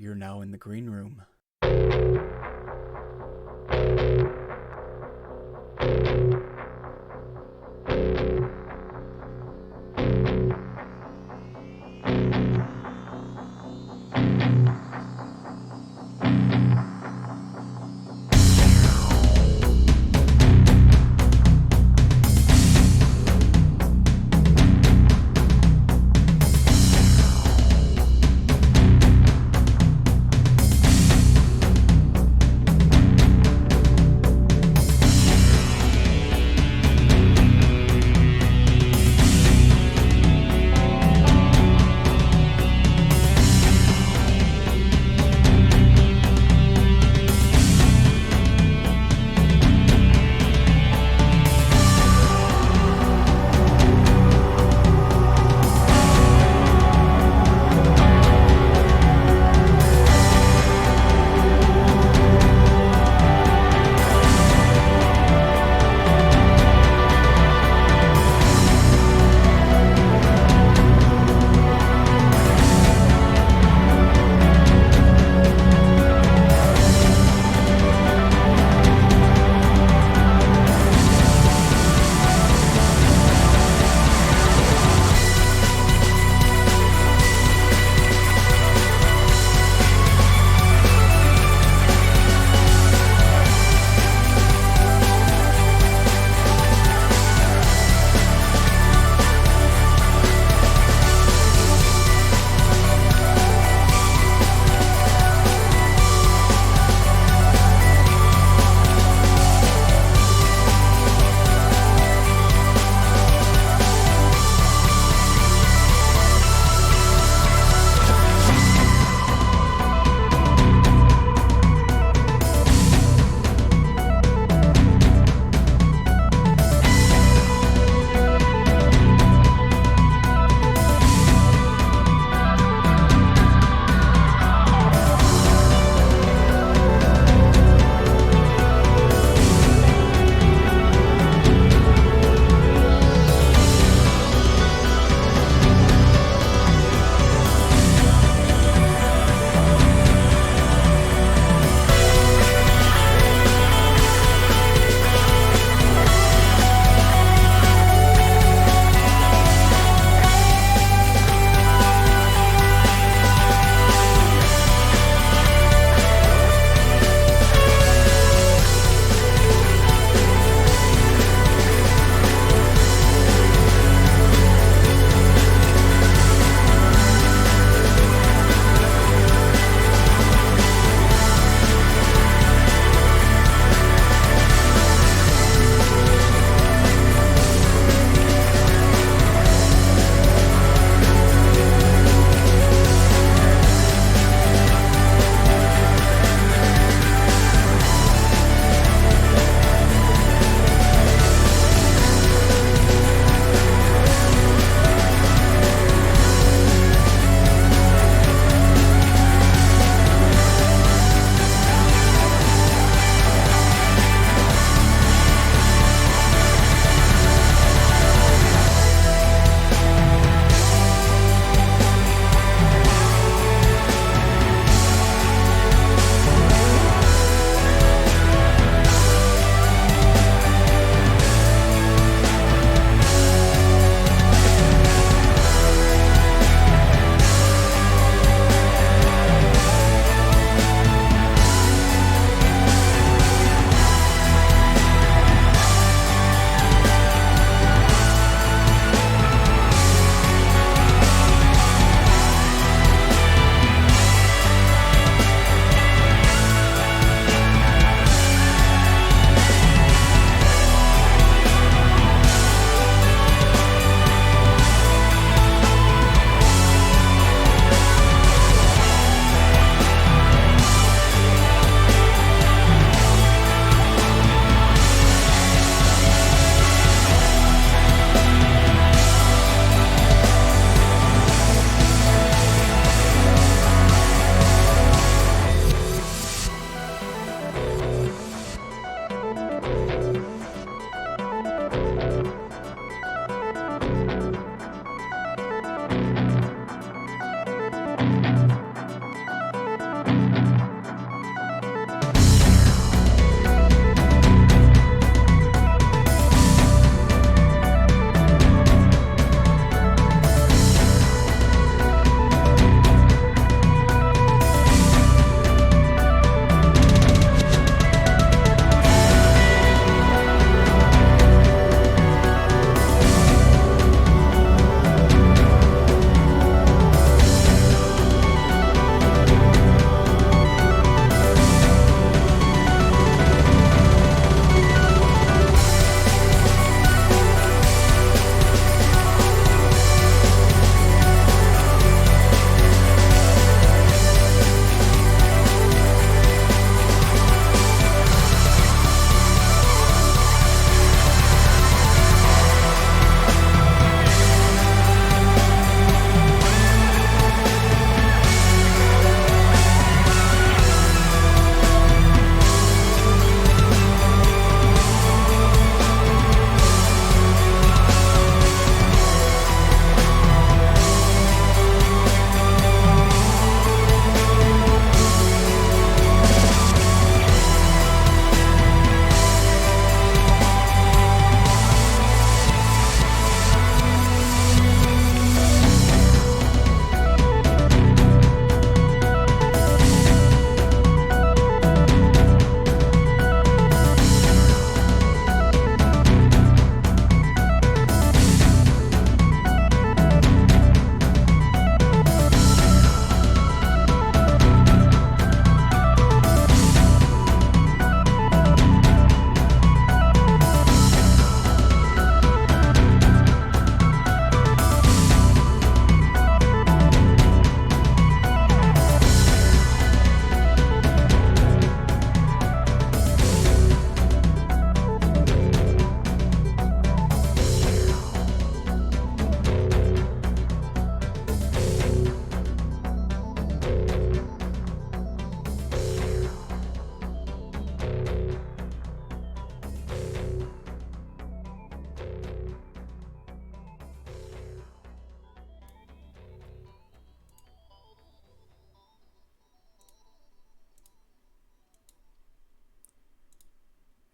You're now in the green room.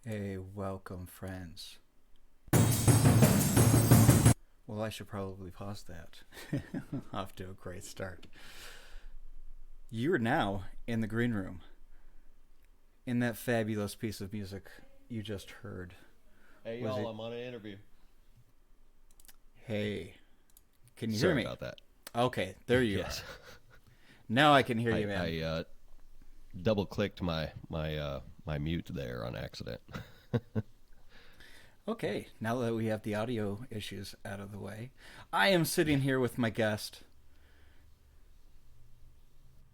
Hey, welcome, friends. Well, I should probably pause that. Off to a great start. You're now in the green room, in that fabulous piece of music you just heard. Hey Was y'all, it? I'm on an interview. Hey, can you hear Sorry me? about that. Okay, there you are. Yes, Now I can hear I you, man. I double clicked my mute there on accident. Okay, now that we have the audio issues out of the way, I am sitting here with my guest,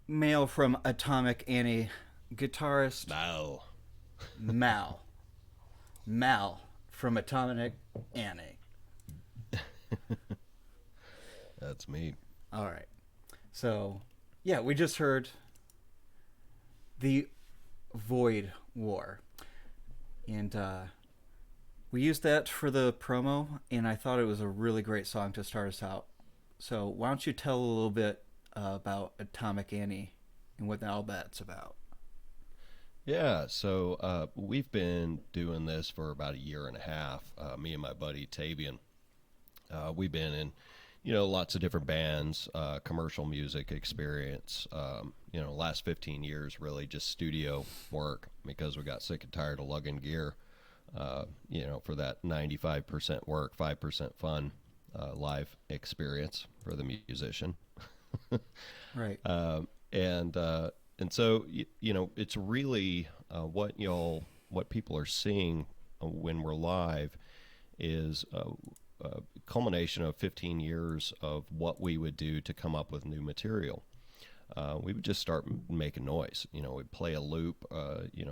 male from Atomic Annie, guitarist No, Mal. Mal from Atomic Annie. that's me. All right. So, yeah, we just heard the Void War. And we used that for the promo, and I thought it was a really great song to start us out. So, why don't you tell a little bit about Atomic Annie and what all that's about? Yeah, so we've been doing this for about a year and a half. Me and my buddy Tavian. We've been in, lots of different bands, commercial music experience. Last 15 years really just studio work because we got sick and tired of lugging gear. For that 95% work, 5% fun live experience for the musician. Right. And so it's really what people are seeing when we're live is a culmination of 15 years of what we would do to come up with new material. We would just start making noise. We'd play a loop,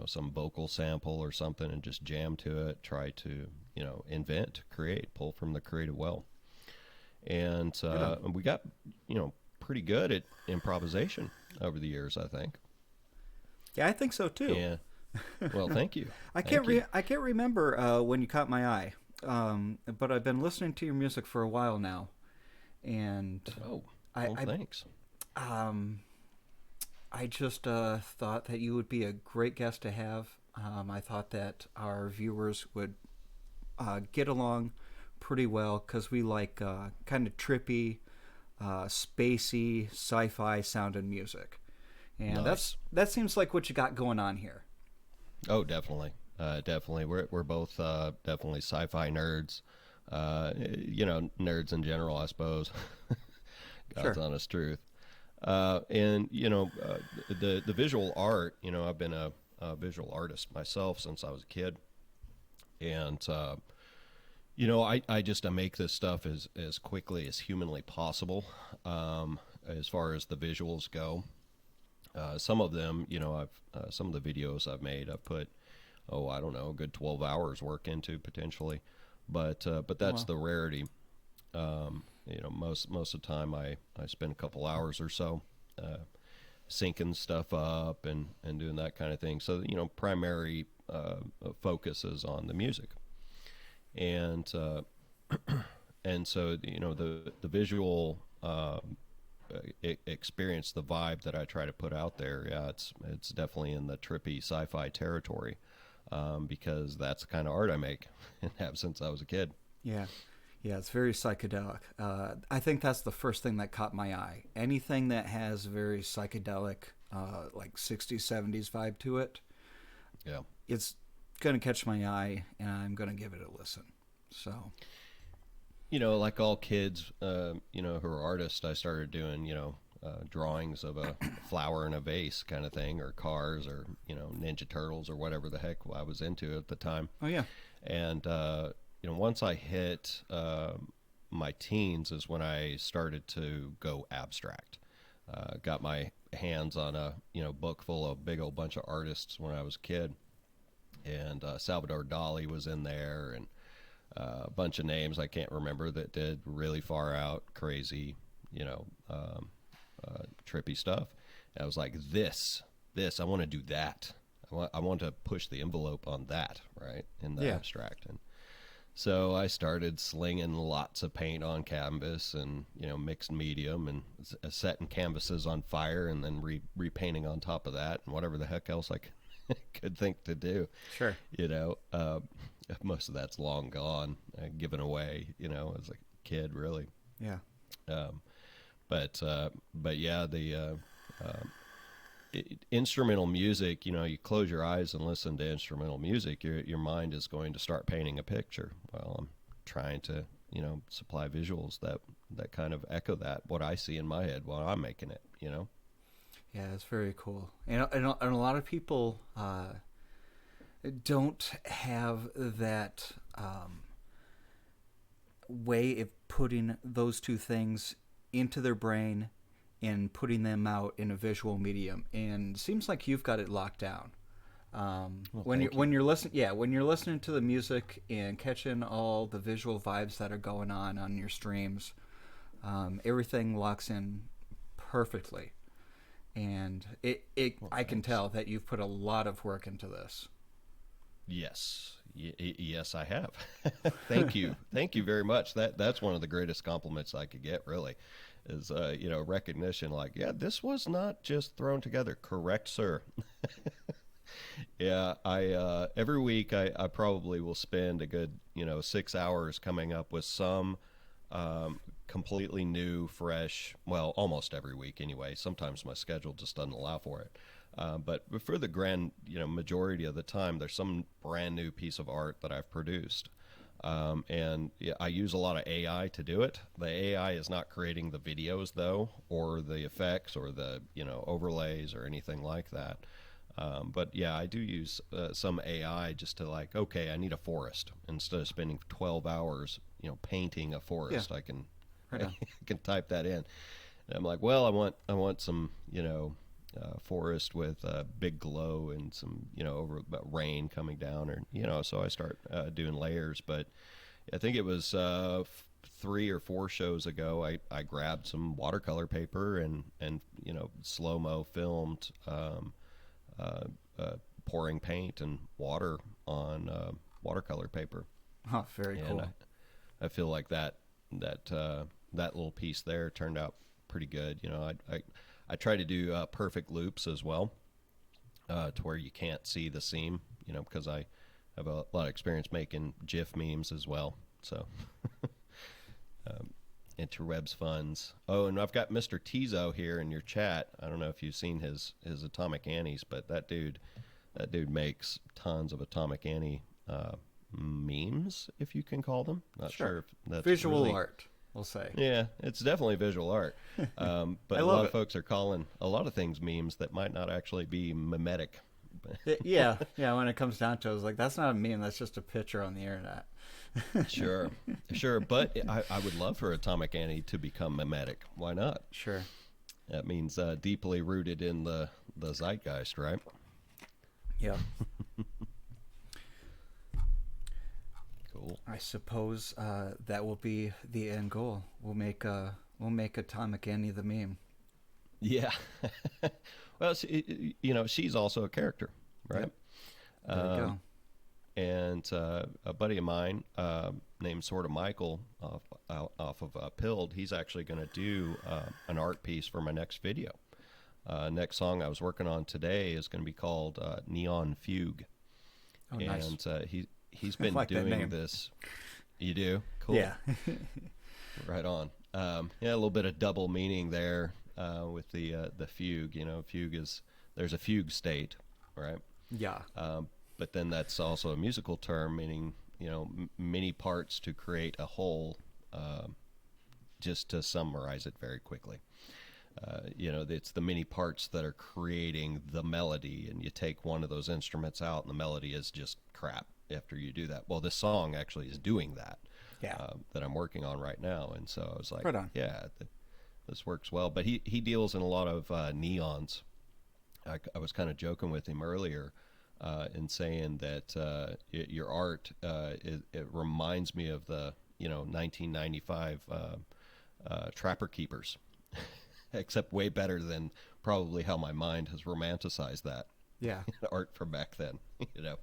some vocal sample or something, and just jam to it. Try to, invent, create, pull from the creative well. And Yeah. we got, pretty good at improvisation over the years, I think. Yeah, I think so too. And well, thank you, I can't thank you. I can't remember when you caught my eye, but I've been listening to your music for a while now, and Oh, I well, thanks. um, I just thought that you would be a great guest to have. I thought that our viewers would get along pretty well because we like kind of trippy, spacey, sci-fi sounding music, and Nice. that seems like what you got going on here. Oh, definitely. Definitely. We're both definitely sci-fi nerds. Nerds in general, I suppose. God's Sure. honest truth. And the visual art. I've been a visual artist myself since I was a kid, and I make this stuff as quickly as humanly possible. As far as the visuals go, some of them, I've some of the videos I've made, I've put, I don't know, a good 12 hours work into potentially, but Oh that's well. the rarity. Most of the time I spend a couple hours or so uh, syncing stuff up and doing that kind of thing. So primary focus is on the music, and and so the visual experience, the vibe that I try to put out there, yeah, it's definitely in the trippy sci-fi territory, because that's the kind of art I make and have since I was a kid. Yeah. Yeah, it's very psychedelic. I think that's the first thing that caught my eye. Anything that has very psychedelic, like 60s, 70s vibe to it, Yeah. it's going to catch my eye and I'm going to give it a listen. So, Like all kids, who are artists, I started doing, drawings of a flower in a vase kind of thing, or cars, or, Ninja Turtles, or whatever the heck I was into at the time. oh, yeah. And, once I hit my teens is when I started to go abstract. Got my hands on a, book full of big old bunch of artists when I was a kid. And Salvador Dali was in there, and a bunch of names I can't remember that did really far out, crazy, trippy stuff. And I was like, I want to do that. I want to push the envelope on that, right, in the Yeah. abstract. And so I started slinging lots of paint on canvas and, mixed medium, and setting canvases on fire, and then repainting on top of that, and whatever the heck else I could think to do. Sure. You know, most of that's long gone, given away. You know, as a kid, really. Yeah. Um, but yeah, the instrumental music. You know, you close your eyes and listen to instrumental music, your mind is going to start painting a picture. Well, I'm trying to, you know, supply visuals that kind of echo that what I see in my head while I'm making it. You know. Yeah, it's very cool. And a lot of people don't have that way of putting those two things into their brain and putting them out in a visual medium. And it seems like you've got it locked down. Well, When thank you. when you're listening, yeah, when you're listening to the music and catching all the visual vibes that are going on your streams, everything locks in perfectly. And Well, I can thanks. tell that you've put a lot of work into this. Yes, yes, I have. Thank you very much. That's one of the greatest compliments I could get. Really, is you know, recognition. Like, yeah, this was not just thrown together. Correct, sir. Yeah, I every week I probably will spend a good, you know, 6 hours coming up with some completely new, fresh. Well, almost every week anyway. Sometimes my schedule just doesn't allow for it. But for the grand, you know, majority of the time, there's some brand new piece of art that I've produced. And yeah, I use a lot of AI to do it. The AI is not creating the videos though, or the effects, or the, you know, overlays or anything like that. But yeah, I do use some AI just to, like, okay, I need a forest. Instead of spending 12 hours, you know, painting a Yeah, forest, I can right I on. can type that in. And I'm like, well, I want some, you know, forest with a big glow and some, you know, over rain coming down, or, you know, so I start doing layers. But I think it was 3 or 4 shows ago, I grabbed some watercolor paper and you know, slow mo filmed uh, pouring paint and water on watercolor paper. Oh, very And cool. I feel like that little piece there turned out pretty good. You know, I try to do perfect loops as well, to where you can't see the seam. You know, because I have a lot of experience making GIF memes as well. So um, interwebs funds. Oh, and I've got Mr. Tizo here in your chat. I don't know if you've seen his Atomic Annies, but that dude makes tons of Atomic Annie memes, if you can call them. Not sure Sure. if that's Visual really. art, we'll say. Yeah, it's definitely visual art. I But a love lot of it. folks are calling a lot of things memes that might not actually be mimetic. Yeah, yeah. When it comes down to it, it's like that's not a meme. That's just a picture on the internet. Sure, sure. But I would love for Atomic Annie to become mimetic. Why not? Sure. That means deeply rooted in the zeitgeist, right? Yeah. Cool. I suppose that will be the end goal. We'll make Atomic Annie the meme. Yeah. Well, you know, she's also a character, right? Yep. There you Um, go. and a buddy of mine named Sort of Michael off of Pilled, he's actually going to do an art piece for my next video. Next song I was working on today is going to be called Neon Fugue, Oh, nice. and he's I been like that doing name. this. You do? Cool. Yeah. Right on. Yeah, a little bit of double meaning there with the fugue. You know, fugue is, there's a fugue state, right? Yeah. But then that's also a musical term meaning, you know, many parts to create a whole. Just to summarize it very quickly, you know, it's the many parts that are creating the melody, and you take one of those instruments out, and the melody is just crap after you do that. Well, this song actually is doing that. Yeah. That I'm working on right now, and so I was like, Right on. yeah, this works well. But he deals in a lot of neons. I was kind of joking with him earlier, in saying that your art, it reminds me of the, you know, 1995 Trapper Keepers, except way better than probably how my mind has romanticized that Yeah. art from back then. You know,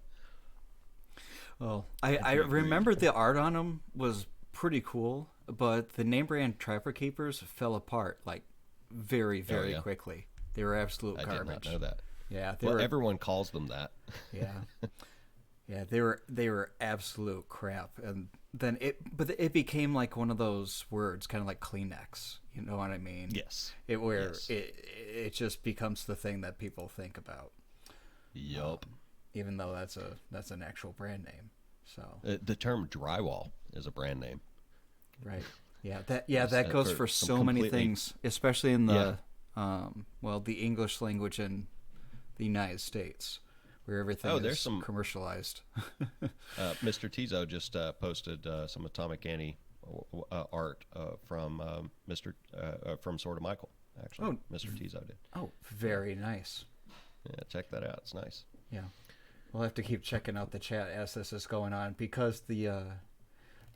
Well, if I you agreed. remember the art on them was pretty cool, but the name brand Trapper Keepers fell apart like very, Oh very yeah, quickly. They were absolute I did not garbage. know that. Yeah, they Well, were. everyone calls them that. Yeah, yeah, they were absolute crap, and then it became like one of those words, kind of like Kleenex. You know what I mean? Yes. It where Yes. it just becomes the thing that people think about, Yup. even though that's an actual brand name. So The term drywall is a brand name. right, yeah, Yes, that goes for for some so many completely. things, especially in Yeah. the the English language in the United States, where everything Oh, there's is some. commercialized. Mr. Tizo just posted some Atomic Annie art from from Sort of Michael. Actually, Oh, Mr. Tizo did. oh, very nice. Yeah, check that out. It's nice. Yeah, we'll have to keep checking out the chat as this is going on because the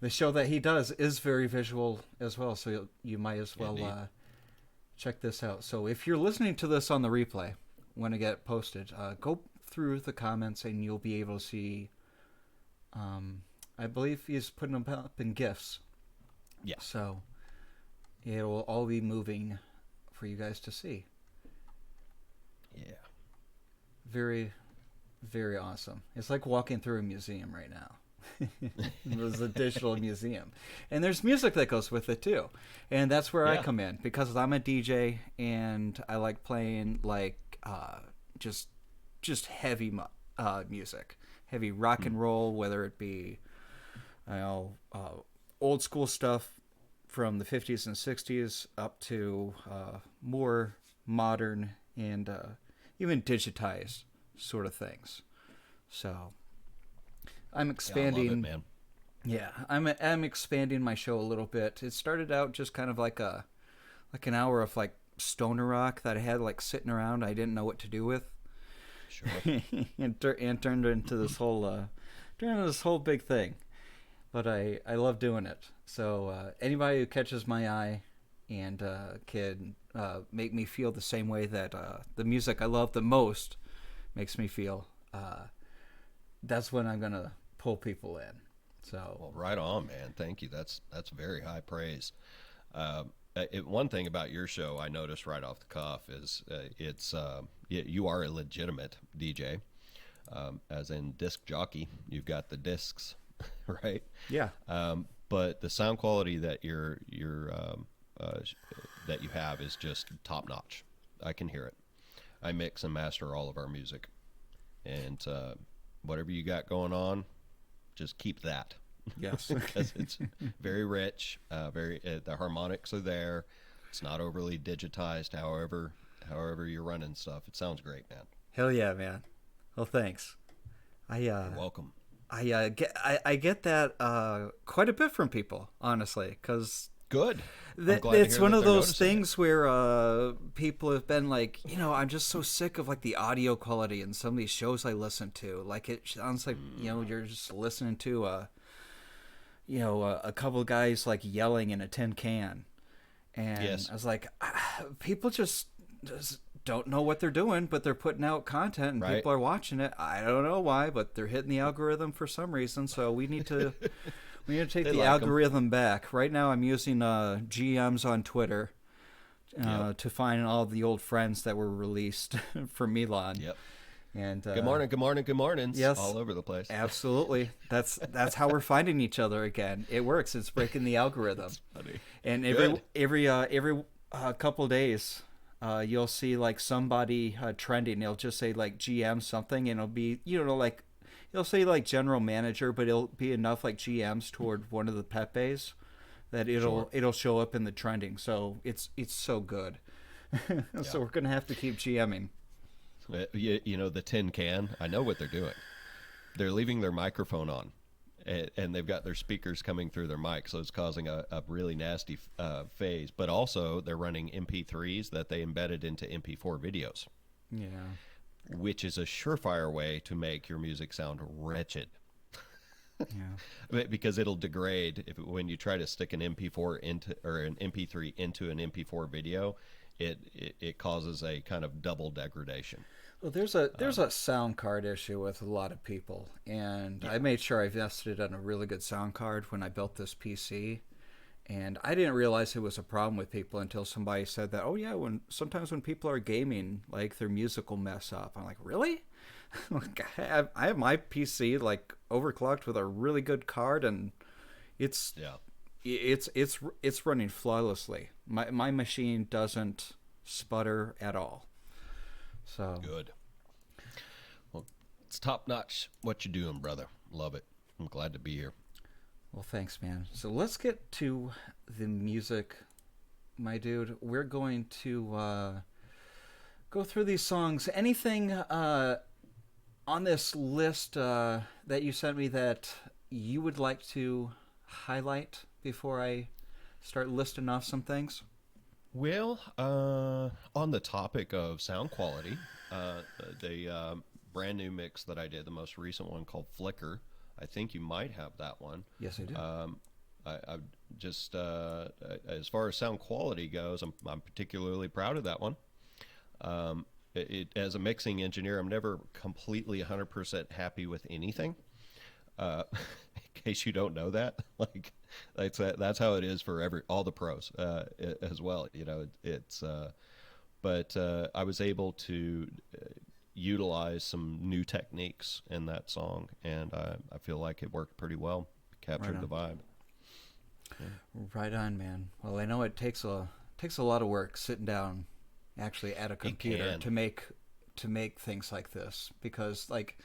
show that he does is very visual as well. So you might as well Indeed. check this out. So if you're listening to this on the replay when it get posted, go through the comments and you'll be able to see. I believe he's putting them up in GIFs. Yeah. So it will all be moving for you guys to see. Yeah. Very, very awesome. It's like walking through a museum right now. There's a digital museum, and there's music that goes with it too, and that's where I Yeah. come in because I'm a DJ and I like playing like just heavy music, heavy rock and roll, whether it be old school stuff from the 50s and 60s up to more modern and even digitized sort of things. So I'm Yeah, I expanding. love it, man. Yeah, I'm expanding my show a little bit. It started out just kind of like an hour of like stoner rock that I had like sitting around. I didn't know what to do with, Sure. and turned into this whole big thing. But I love doing it. So anybody who catches my eye and can make me feel the same way that the music I love the most makes me feel, that's when I'm gonna pull people in. So Well, right on, man. Thank you. That's very high praise. One thing about your show I noticed right off the cuff is you are a legitimate DJ, as in disc jockey. You've got the discs, right? yeah, But the sound quality that that you have is just top notch. I can hear it. I mix and master all of our music, and whatever you got going on, just keep that. yes, Because it's very rich. The harmonics are there. It's not overly digitized. However you're running stuff, it sounds great, man. hell yeah, man. Well, thanks. You're welcome. I get that quite a bit from people, honestly, because Good. I'm glad to it's hear one that of they're those noticing it. things where people have been like, I'm just so sick of like the audio quality in some of these shows I listen to. Like it sounds like you're just listening to a couple of guys like yelling in a tin can, and Yes. I was like, people just don't know what they're doing, but they're putting out content and Right. people are watching it. I don't know why, but they're hitting the algorithm for some reason. So we need to take They the like 'em. algorithm back. Right now, I'm using GMs on Twitter Yep. to find all the old friends that were released from Milan. Yep. And Good morning. Good morning. Good mornings. yes. All over the place. Absolutely, that's how we're finding each other again. It works. It's breaking the algorithm. Funny. And Good. every couple days, you'll see like somebody trending. It'll just say like GM something, and it'll be like it'll say like general manager, but it'll be enough like GMs toward one of the Pepes that it'll show up in the trending. So it's so good. So we're gonna have to keep GMing. The tin can. I know what they're doing. They're leaving their microphone on, and they've got their speakers coming through their mic, so it's causing a really nasty phase. But also, they're running MP3s that they embedded into MP4 videos, Yeah. which is a surefire way to make your music sound wretched. Yeah. Because it'll degrade when you try to stick an MP4 into or an MP3 into an MP4 video. It causes a kind of double degradation. Well, there's a sound card issue with a lot of people, and I made sure I invested in a really good sound card when I built this PC, And I didn't realize it was a problem with people until somebody said that. Oh yeah, when people are gaming, like their music will mess up. I'm like, really? Like, I have my PC like overclocked with a really good card, and it's Yeah. it's running flawlessly. My machine doesn't sputter at all. So Good. Well, it's top notch what you're doing, brother. Love it. I'm glad to be here. well, thanks, man. So let's get to the music, my dude. We're going to go through these songs. Anything on this list that you sent me that you would like to highlight before I start listing off some things? Well, on the topic of sound quality, the brand new mix that I did, the most recent one called Flicker, I think you might have that one. Yes, I do. I just, as far as sound quality goes, I'm particularly proud of that one. As a mixing engineer, I'm never completely 100% happy with anything. In case you don't know that, like that's how it is for all the pros as well. You know, but I was able to utilize some new techniques in that song, and I feel like it worked pretty well, captured the vibe. Right on, man. Well, I know it takes a lot of work sitting down, actually at a computer to make things like this, because like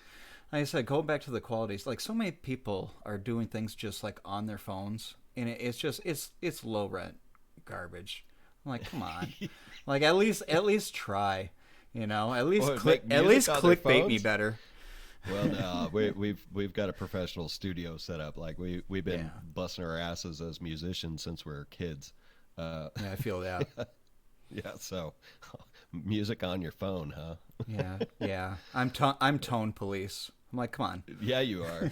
I said, going back to the qualities, like so many people are doing things just like on their phones, and it's just it's low rent garbage. I'm like, come on, like at least try, you know, at least clickbait me better. Well, no, we've got a professional studio set up. Like we've been busting our asses as musicians since we were kids. Yeah, I feel that. Yeah, so music on your phone, huh? Yeah. I'm tone police. I'm like, come on. Yeah, you are.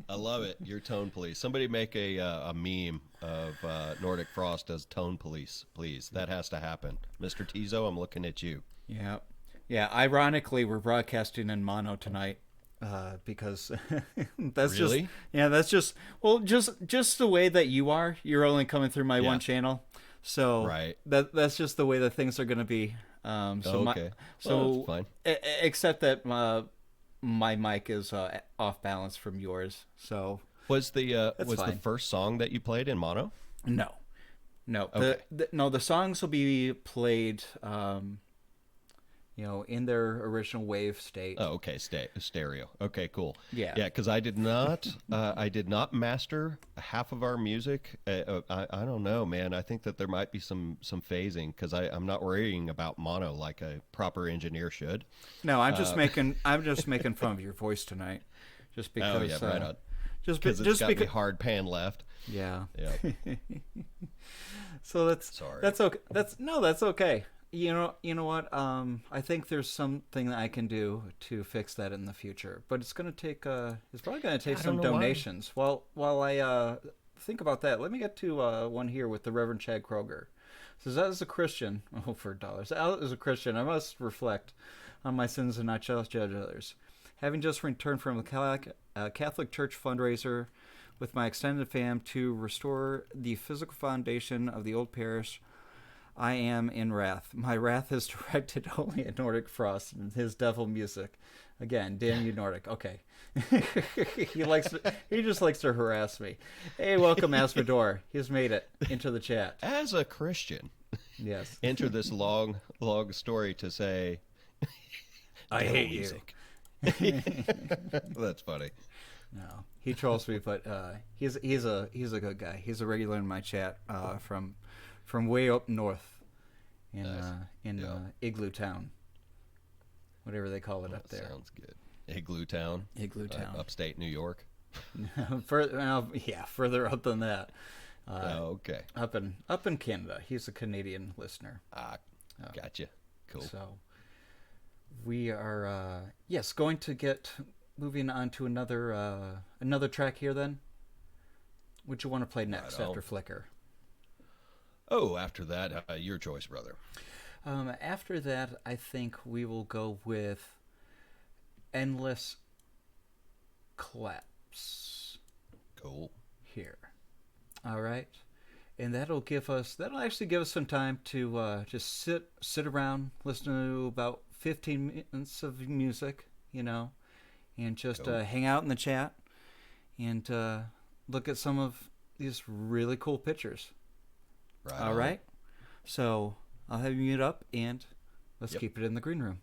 I love it. You're tone police. Somebody make a meme of Nordic Frost as tone police, please. That has to happen. Mr. Tizo, I'm looking at you. Yeah. Yeah, ironically, we're broadcasting in mono tonight because that's really? that's just the way that you are. You're only coming through my one channel. So right. That's just the way that things are going to be. Okay. Well, that's fine. Except that my mic is off balance from yours. So was the first song that you played in mono? No. Okay. The songs will be played in their original wave state. Oh, okay, stereo. Okay, cool. Yeah, because I did not master half of our music. I don't know, man. I think that there might be some phasing because I'm not worrying about mono like a proper engineer should. No, I'm just making fun of your voice tonight, just because. Oh yeah, right on. Just because me hard pan left. Yeah. Yeah. So sorry. That's okay. That's okay. You know what? I think there's something that I can do to fix that in the future, but it's probably gonna take some donations. Why. While I think about that, let me get to one here with the Reverend Chad Kroger. It says, as a Christian, for dollars, as a Christian, I must reflect on my sins and not judge others. Having just returned from a Catholic Church fundraiser with my extended fam to restore the physical foundation of the old parish, I am in wrath. My wrath is directed only at Nordic Frost and his devil music. Again, damn you, Nordic. Okay. He just likes to harass me. Hey, welcome, Asmodor. He's made it into the chat. As a Christian, yes. Enter this long story to say, I hate music. That's funny. No, he trolls me, but he's a good guy. He's a regular in my chat from way up north in nice. Igloo Town, whatever they call it up there. Sounds good. Igloo Town, upstate New York. Further up than that. Okay. Up in Canada. He's a Canadian listener. Gotcha. Cool. So we are going to get moving on to another track here. Then, what you want to play next after Flicker? Oh, after that, your choice, brother. After that, I think we will go with Endless Collapse. Cool. Here. All right. and that'll actually give us some time to just sit around, listen to about 15 minutes of music, and just Cool. hang out in the chat and look at some of these really cool pictures. Right All on. right. So I'll have you mute up and let's Yep. keep it in the green room.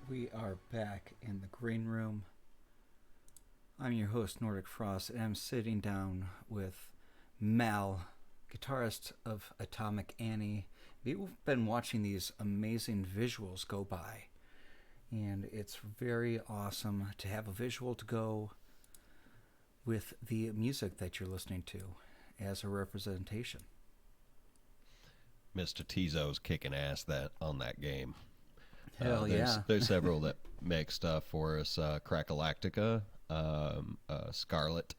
We are back in the green room. I'm your host, Nordic Frost, and I'm sitting down with Mal, guitarist of Atomic Annie. We've been watching these amazing visuals go by, and it's very awesome to have a visual to go with the music that you're listening to as a representation. Mr. Tizo's kicking ass that on that game. Hell yeah. There's several that make stuff for us. Crackalactica, Scarlet,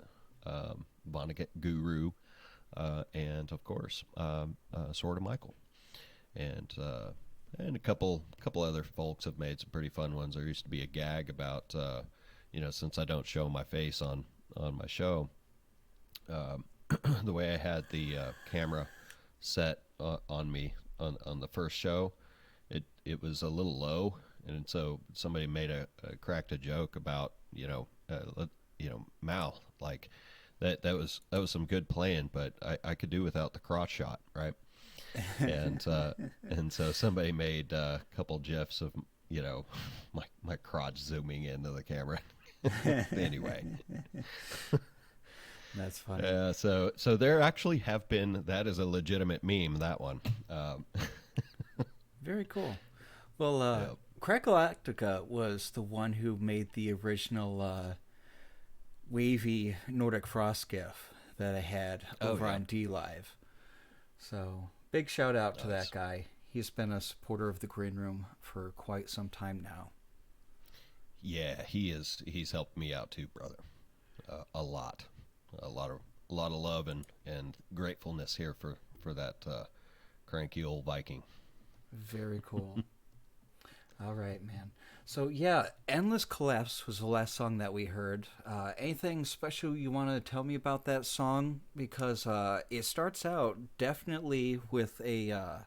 Vonnegut Guru, and of course, Sword of Michael, and a couple other folks have made some pretty fun ones. There used to be a gag about since I don't show my face on my show, the way I had the camera set on me on the first show, it was a little low, and so somebody cracked a joke about Mal, like that was some good playing, but I could do without the crotch shot, right? And so somebody made a couple gifs of my crotch zooming into the camera. Anyway. That's funny. So there actually have been, that is a legitimate meme, that one. Very cool. Well, Crackalactica was the one who made the original wavy Nordic Frost GIF that I had over on D Live. So big shout out to that guy. He's been a supporter of the Green Room for quite some time now. Yeah, he's helped me out too, brother. A lot of love and gratefulness here for that cranky old Viking. Very cool. All right, man. So yeah, Endless Collapse was the last song that we heard. Anything special you want to tell me about that song? Because it starts out definitely with a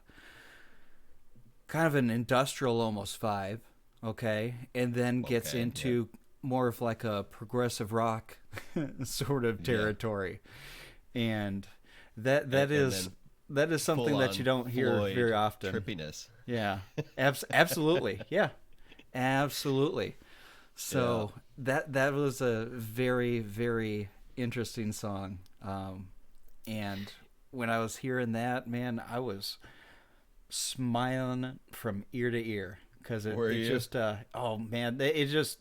kind of an industrial almost vibe, okay? And then gets into more of like a progressive rock sort of territory. And that is something that you don't hear Floyd very often. Trippiness. Yeah, absolutely. Yeah, absolutely. So that was a very, very interesting song. And when I was hearing that, man, I was smiling from ear to ear because it just, oh man, it just,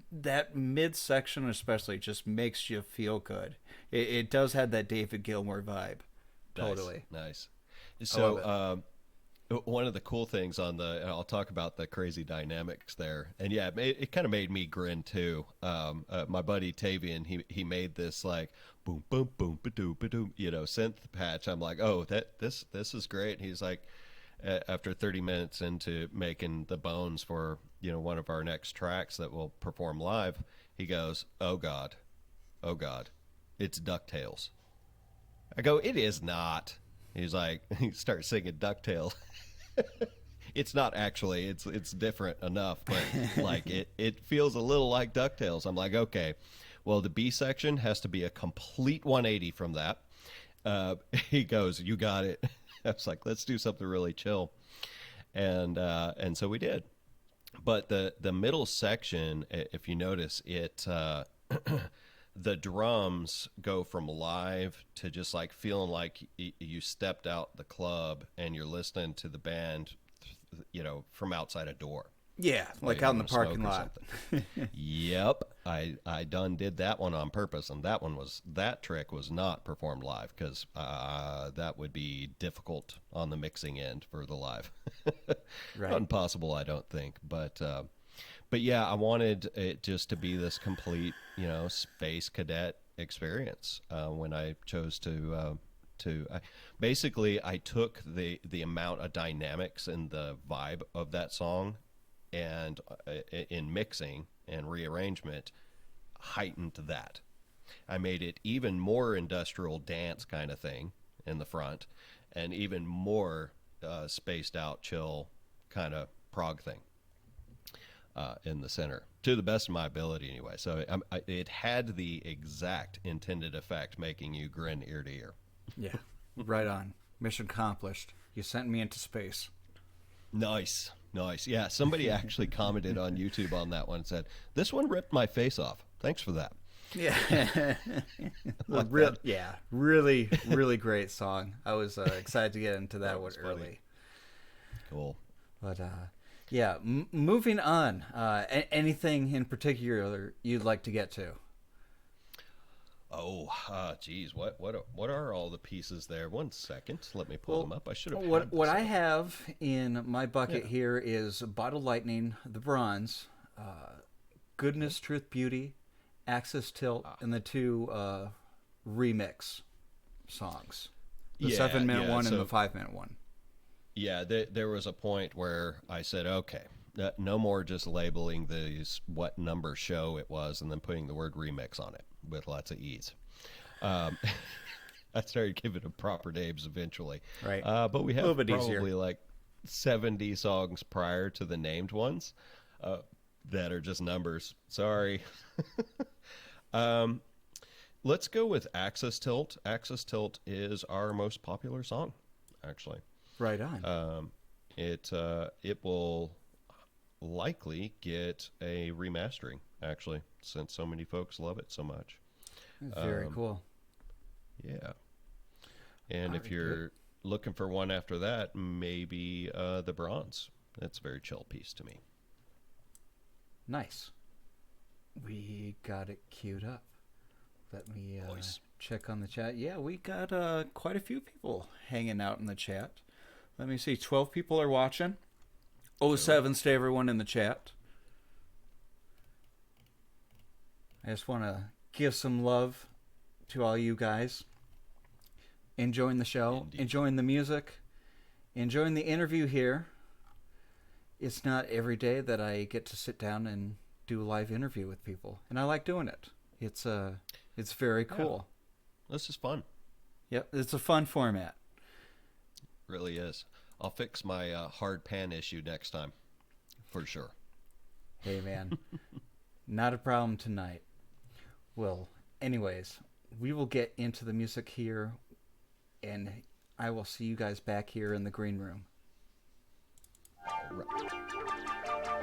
that midsection especially just makes you feel good. It does have that David Gilmour vibe. Totally. Nice. So, one of the cool things and I'll talk about the crazy dynamics there. And yeah, it kind of made me grin too. My buddy Tavian, he made this like boom, boom, boom, ba-doo, ba-doo, synth patch. I'm like, oh, this is great. He's like, after 30 minutes into making the bones for, one of our next tracks that we'll perform live, he goes, oh God, it's DuckTales. I go, it is not. He's like, he starts singing DuckTales. It's not actually. It's different enough, but like it feels a little like DuckTales. I'm like, okay, well, the B section has to be a complete 180 from that. He goes, you got it. I was like, let's do something really chill, and so we did. But the middle section, if you notice, it the drums go from live to just like feeling like you stepped out the club and you're listening to the band, from outside a door. Yeah, like out in the parking lot. Yep, I done did that one on purpose, and that trick was not performed live because that would be difficult on the mixing end for the live. Right. Impossible, I don't think, but yeah, I wanted it just to be this complete, space cadet experience when I chose to. Basically, I took the amount of dynamics and the vibe of that song, and in mixing and rearrangement, heightened that. I made it even more industrial dance kind of thing in the front, and even more spaced out, chill kind of prog thing in the center, to the best of my ability anyway. So it had the exact intended effect, making you grin ear to ear. Yeah, right on. Mission accomplished. You sent me into space. Nice. Nice. Yeah, somebody actually commented on YouTube on that one and said, "This one ripped my face off. Thanks for that." Yeah. Like that. Yeah, really, really great song. I was excited to get into that one was funny. early. Cool. But yeah, moving on. Anything in particular you'd like to get to? Oh, geez, what are all the pieces there? One second, let me pull Well, them up. I should have what had what this I up. have in my bucket Yeah. here is Bottle Lightning, the bronze, Goodness, Truth, Beauty, Axis Tilt, and the two remix songs, the Yeah, 7 minute yeah. one and So the 5 minute one. yeah, there was a point where I said, okay, no more just labeling these what number show it was and then putting the word remix on it with lots of e's. Um, I started giving them proper names eventually. Right. But we A have little bit probably easier. like 70 songs prior to the named ones that are just numbers. Sorry. um, let's go with Axis Tilt. Axis Tilt is our most popular song, actually. Right on. It will likely get a remastering, actually, since so many folks love it so much. Very cool. Yeah. And if Alright, you're looking for one after that, maybe the Bronze. That's a very chill piece to me. Nice. We got it queued up. Let me Nice. check on the chat. Yeah, we got quite a few people hanging out in the chat. Let me see. 12 people are watching. 07s to everyone in the chat. I just want to give some love to all you guys. Enjoying the show, Indeed. enjoying the music, enjoying the interview here. It's not every day that I get to sit down and do a live interview with people, and I like doing it. It's very cool. This is fun. Yep, it's a fun format. Really is. I'll fix my hard pan issue next time, for sure. Hey man, not a problem tonight. Well, anyways, we will get into the music here, and I will see you guys back here in the green room. All right.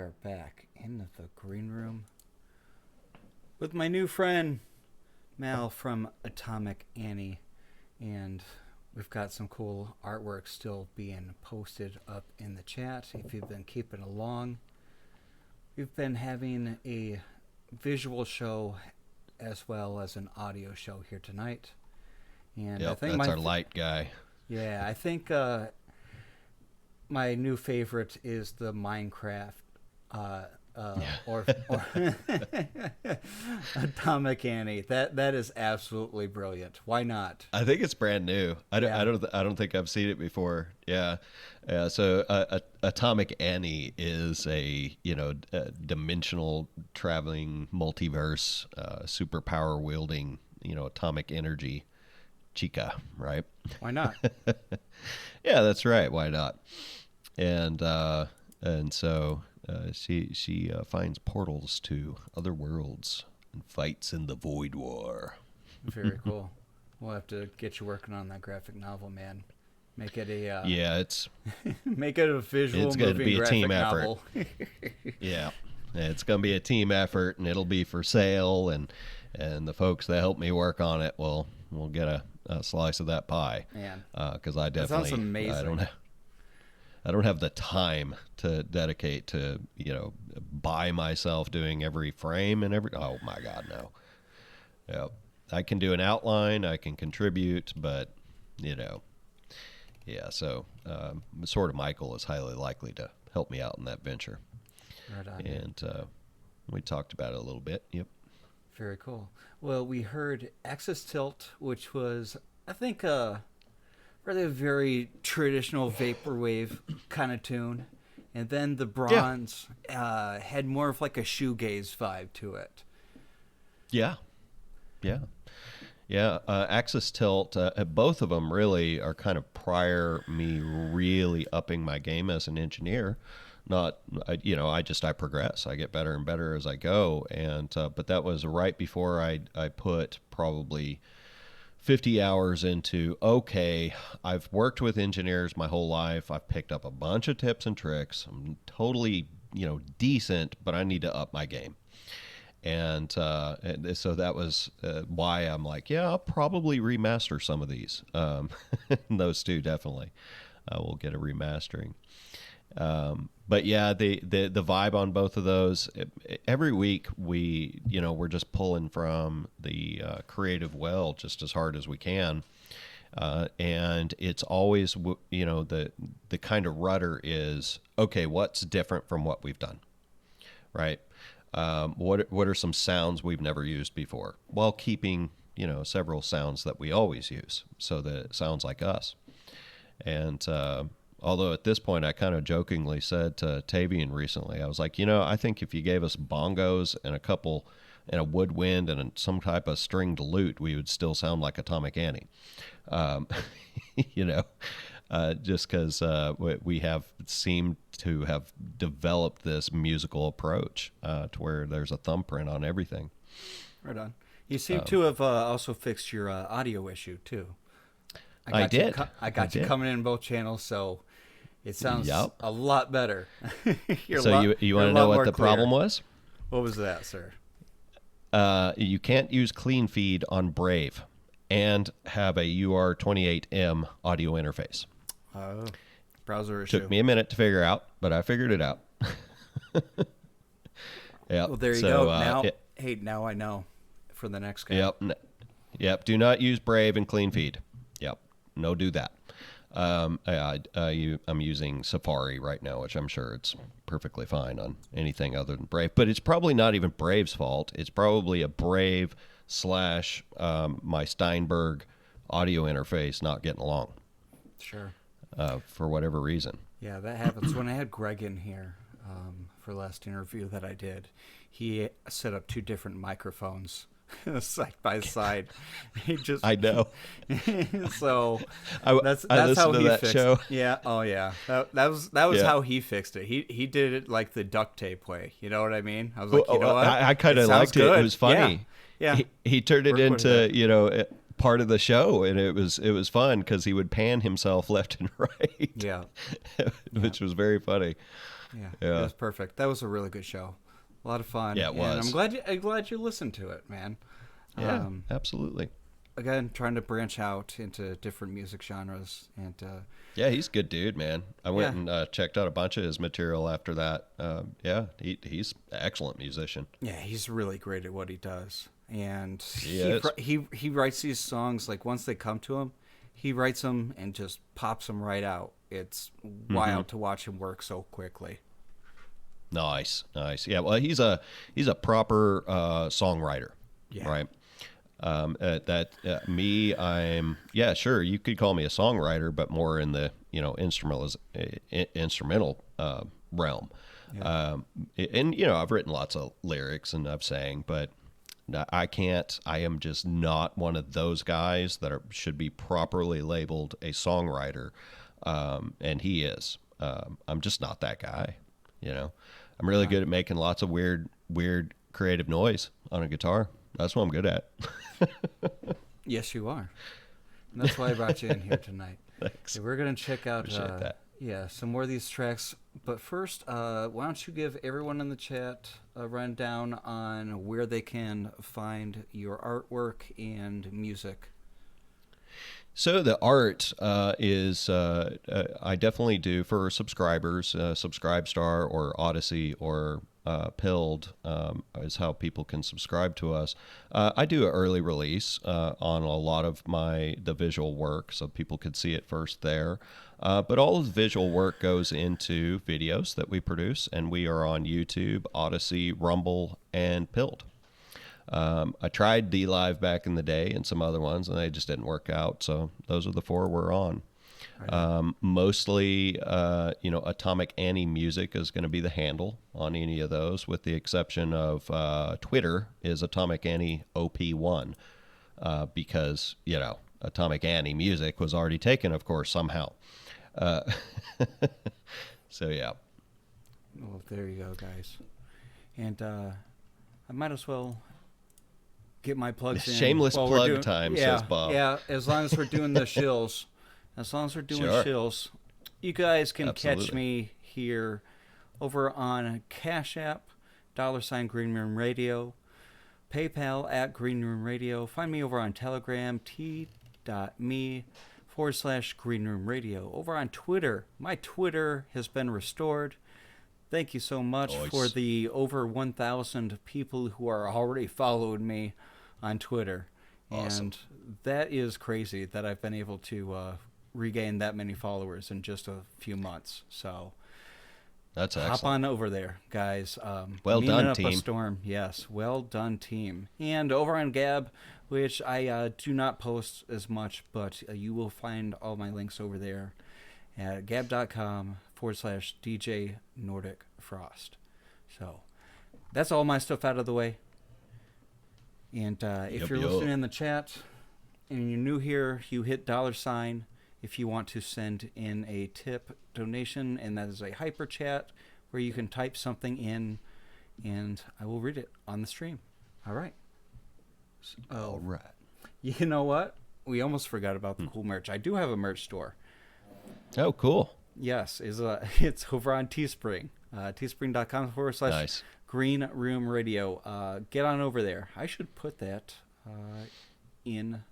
are back in the green room with my new friend Mal from Atomic Annie, and we've got some cool artwork still being posted up in the chat. If you've been keeping along, we've been having a visual show as well as an audio show here tonight. And Yep, I think that's our light guy. Yeah, I think my new favorite is the Minecraft or Atomic Annie. That is absolutely brilliant. Why not? I think it's brand new. I don't think I've seen it before. Yeah. So Atomic Annie is a dimensional traveling multiverse, superpower wielding atomic energy chica, right? Why not? Yeah, that's right. Why not? And so she finds portals to other worlds and fights in the Void War. Very cool. We'll have to get you working on that graphic novel, man. Make it a it's make it a visual. It's going to be a team novel. effort. Yeah, it's going to be a team effort, and it'll be for sale. And the folks that help me work on it will get a slice of that pie. Man, because I definitely sounds amazing. I don't have the time to dedicate to by myself doing every frame and every. Oh my God, no. Yeah, I can do an outline, I can contribute, but yeah. So sort of Michael is highly likely to help me out in that venture. Right on. And we talked about it a little bit. Yep. Very cool. Well, we heard Axis Tilt, which was, I think, really a very traditional vaporwave kind of tune. And then the Bronze had more of like a shoegaze vibe to it. Yeah. Yeah. Yeah. Axis Tilt, both of them really are kind of prior me really upping my game as an engineer. I progress. I get better and better as I go. And but that was right before I put probably 50 hours into, okay, I've worked with engineers my whole life. I've picked up a bunch of tips and tricks. I'm totally, decent, but I need to up my game. And so that was why I'm like, yeah, I'll probably remaster some of these. Those two definitely. We'll get a remastering. But yeah, the vibe on both of those, every week we're just pulling from the creative well just as hard as we can. And it's always, the kind of rudder is, okay, what's different from what we've done? Right. What are some sounds we've never used before, while keeping, several sounds that we always use so that it sounds like us. And, although at this point, I kind of jokingly said to Tavian recently, I was like, I think if you gave us bongos and a woodwind and some type of stringed lute, we would still sound like Atomic Annie. Just because we have seemed to have developed this musical approach to where there's a thumbprint on everything. Right on. You seem to have also fixed your audio issue, too. I did. I got you coming in both channels, so it sounds a lot better. You want to know what the problem was? What was that, sir? You can't use clean feed on Brave and have a UR28M audio interface. Oh, browser issue. Took me a minute to figure out, but I figured it out. Yeah. Well, there you go. Now, now I know for the next guy. Yep. Do not use Brave and clean feed. Yep. No, do that. I'm using Safari right now, which I'm sure it's perfectly fine on anything other than Brave. But it's probably not even Brave's fault. It's probably a Brave / my Steinberg audio interface not getting along. Sure. For whatever reason. Yeah, that happens. When I had Greg in here for the last interview that I did, he set up 2 different microphones side by side. I know. So that's I how to he that fixed show. it. Yeah. Oh yeah. That was how he fixed it. He did it like the duct tape way. You know what I mean? I was like, you know what? I kind of liked it. It was funny. Yeah. He turned it into part of the show, and it was fun because he would pan himself left and right. Yeah. Which was very funny. Yeah. Yeah. It was perfect. That was a really good show. A lot of fun. Yeah, it was. And I'm glad you listened to it, man. Yeah, absolutely. Again, trying to branch out into different music genres, and yeah, he's a good dude, man. I went and checked out a bunch of his material after that. Yeah, he's an excellent musician. yeah, he's really great at what he does, and He he writes these songs like once they come to him, he writes them and just pops them right out. It's wild to watch him work so quickly. Nice. Yeah, well, he's a proper songwriter, Yeah. right? Me, sure, you could call me a songwriter, but more in the instrumental realm. Yeah. And I've written lots of lyrics and I've sang, but I can't. I am just not one of those guys that should be properly labeled a songwriter, and he is. I'm just not that guy. I'm really good at making lots of weird creative noise on a guitar. That's what I'm good at. Yes, you are. And that's why I brought you in here tonight. Thanks. So we're going to check out Appreciate that. some more of these tracks. But first, why don't you give everyone in the chat a rundown on where they can find your artwork and music? So the art is I definitely do for subscribers, Subscribestar or Odyssey or Pilled is how people can subscribe to us. I do an early release on a lot of the visual work, so people could see it first there. But all of the visual work goes into videos that we produce, and we are on YouTube, Odyssey, Rumble, and Pilled. I tried D-Live back in the day and some other ones, and they just didn't work out. So those are the 4 we're on. Right. Mostly, Atomic Annie Music is going to be the handle on any of those, with the exception of Twitter is Atomic Annie OP1, because, Atomic Annie Music was already taken, of course, somehow. So, yeah. Well, there you go, guys. And I might as well get my plugs in. Shameless plug time, says Bob. Yeah, as long as we're doing the shills. As long as we're doing shills. You guys can catch me here over on Cash App, $ Green Room Radio, PayPal at Green Room Radio. Find me over on Telegram, t.me/Green Room Radio. Over on Twitter, my Twitter has been restored. Thank you so much for the over 1,000 people who are already following me on Twitter. Awesome. And that is crazy that I've been able to regain that many followers in just a few months. So that's excellent. Hop on over there, guys. Well done, up team. A storm. Yes, well done, team. And over on Gab, which I do not post as much, but you will find all my links over there at gab.com/DJ Nordic Frost. So that's all my stuff out of the way. And if you're listening in the chat and you're new here, you hit $. If you want to send in a tip donation, and that is a hyper chat where you can type something in, and I will read it on the stream. All right. All right. You know what? We almost forgot about the cool merch. I do have a merch store. Oh, cool. Yes, it's over on Teespring. Teespring.com/Green Room Radio. Get on over there. I should put that in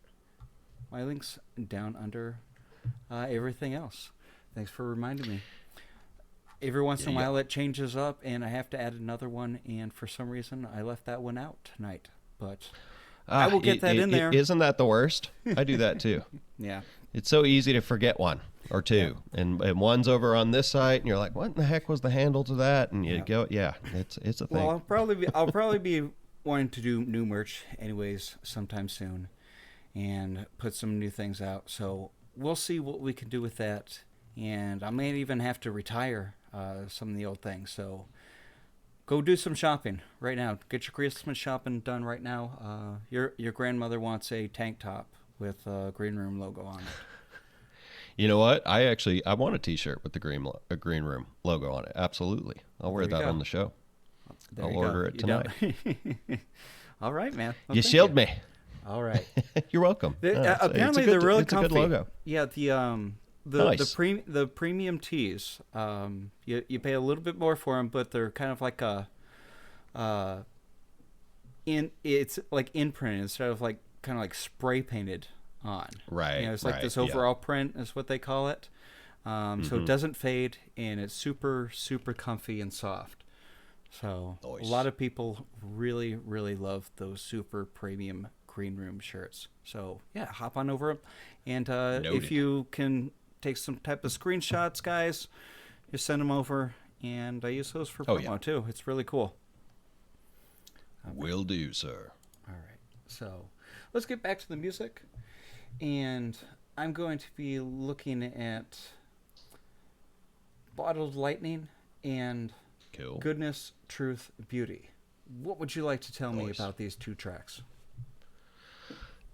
my links down under everything else. Thanks for reminding me. Every once in a while it changes up and I have to add another one, and for some reason I left that one out tonight. But I will get that in there. Isn't that the worst? I do that too. Yeah. It's so easy to forget one or two. Yeah. And one's over on this site and you're like, what in the heck was the handle to that? And you go, it's a thing. Well, I'll probably be wanting to do new merch anyways sometime soon and put some new things out. So we'll see what we can do with that, and I may even have to retire some of the old things. So go do some shopping right now. Get your Christmas shopping done right now. Your grandmother wants a tank top with a Green Room logo on it. You know what? I want a T-shirt with the Green Room logo on it. Absolutely, I'll wear that on the show. I'll order it tonight. All right, man. Well, you shielded me. All right. You're welcome. Apparently, they're really it's a comfy. good logo. Yeah, Nice. the premium tees. You pay a little bit more for them, but they're kind of like it's like in print instead of like kind of like spray painted on. Right. It's like this overall print is what they call it. So it doesn't fade, and it's super super comfy and soft. So Nice. a lot of people really really love those super premium green room shirts. So yeah, hop on over, and if you can take some type of screenshots, guys, just send them over, and I use those for promo too. It's really cool. Will do, sir. All right, so let's get back to the music, and I'm going to be looking at Bottled Lightning and Goodness, Truth, Beauty. What would you like to tell me about these two tracks?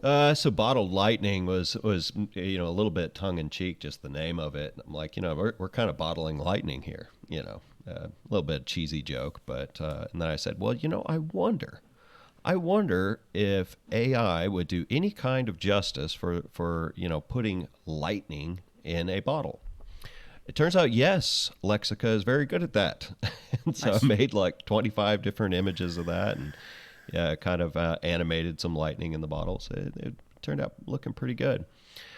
So Bottled Lightning was a little bit tongue in cheek, just the name of it. I'm like, we're kind of bottling lightning here, a little bit cheesy joke, but and then I said, well, I wonder if AI would do any kind of justice for putting lightning in a bottle. It turns out, yes, Lexica is very good at that. And so nice. I made like 25 different images of that, and kind of animated some lightning in the bottle. So it turned out looking pretty good.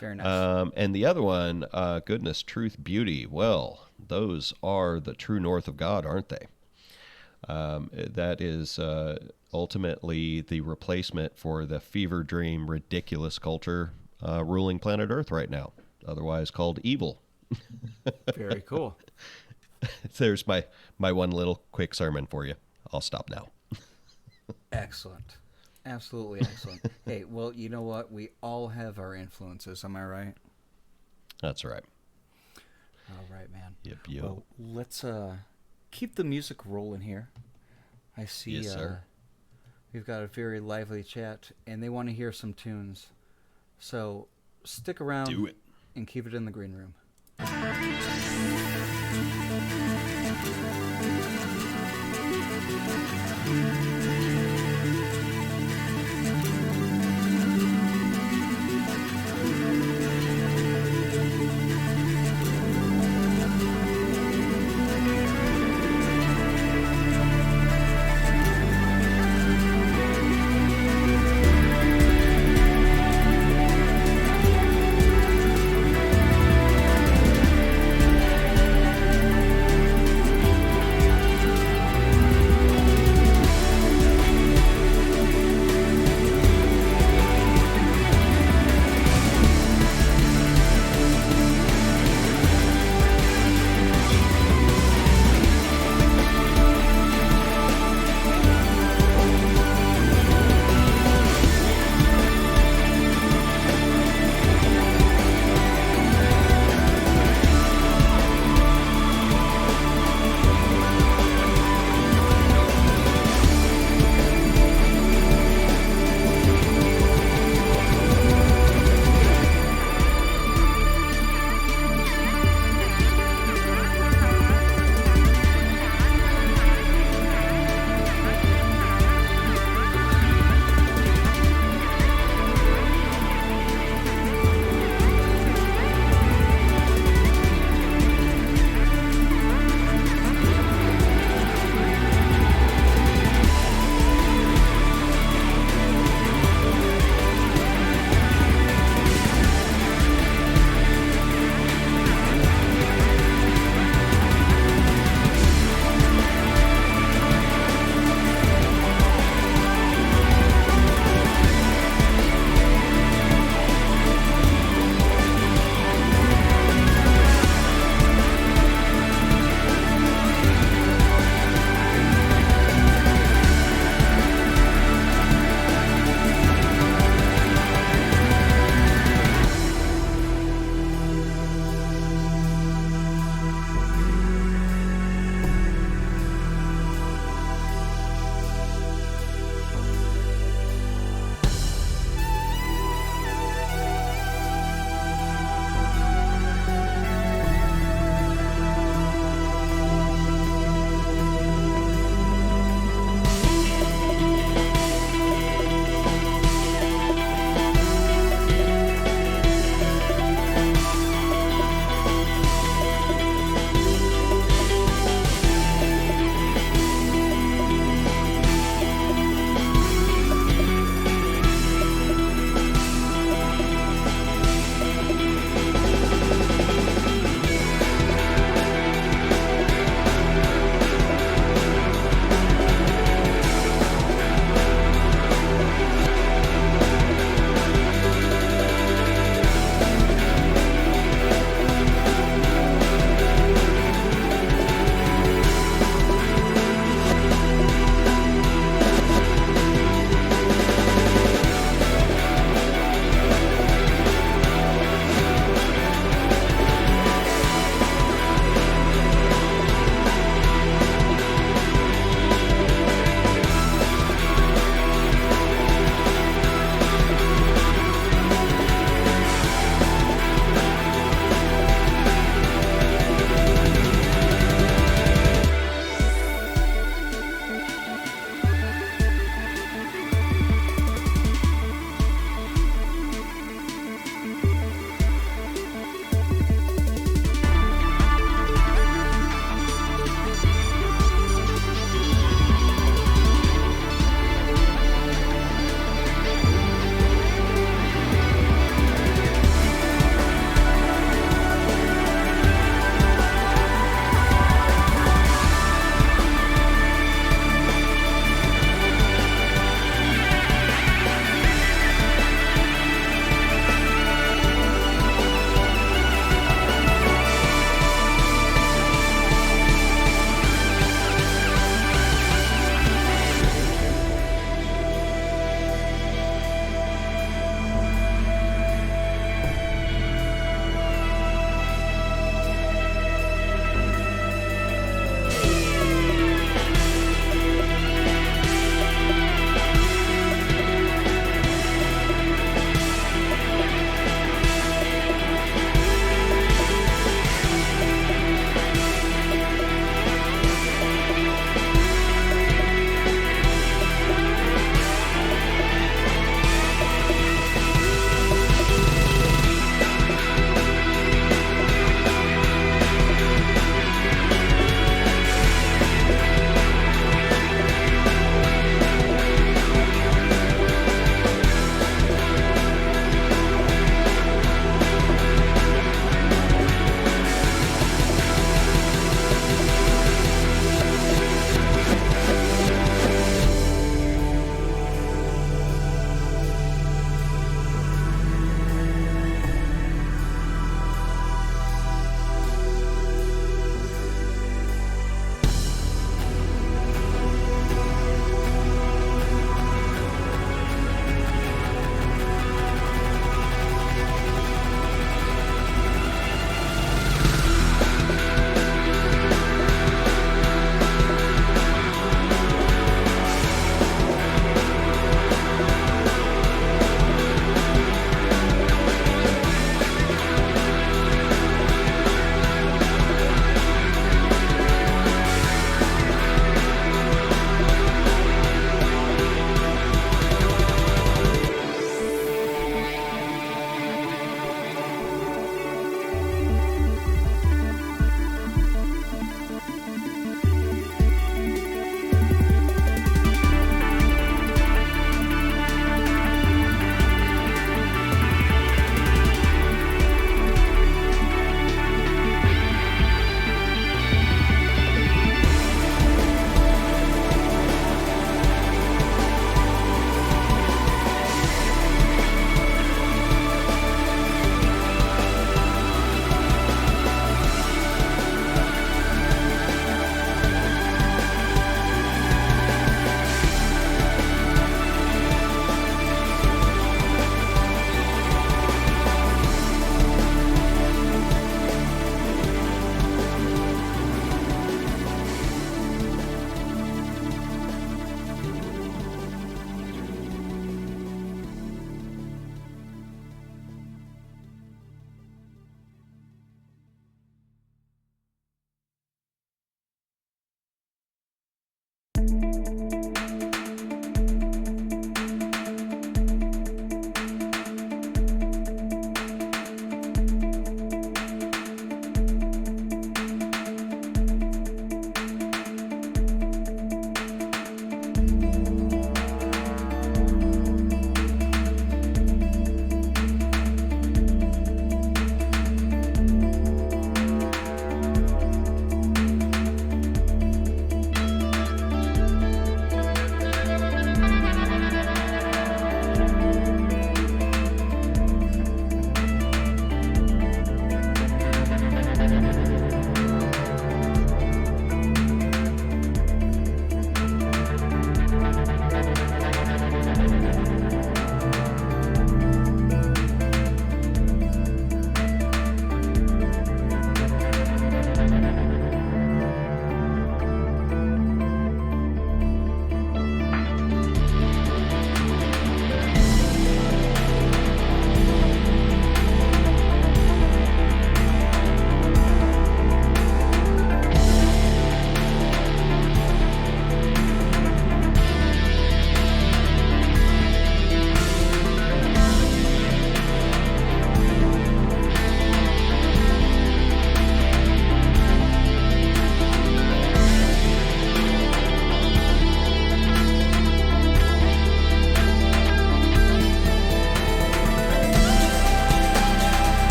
Very nice. And the other one, Goodness, Truth, Beauty. Well, those are the true north of God, aren't they? That is ultimately the replacement for the fever dream, ridiculous culture ruling planet Earth right now, otherwise called evil. Very cool. There's my one little quick sermon for you. I'll stop now. Excellent. Absolutely excellent. Hey, well, you know what? We all have our influences. Am I right? That's right. All right, man. Yep. Well, let's keep the music rolling here. I see yes, sir. We've got a very lively chat, and they want to hear some tunes. So stick around. Do it. And keep it in the green room.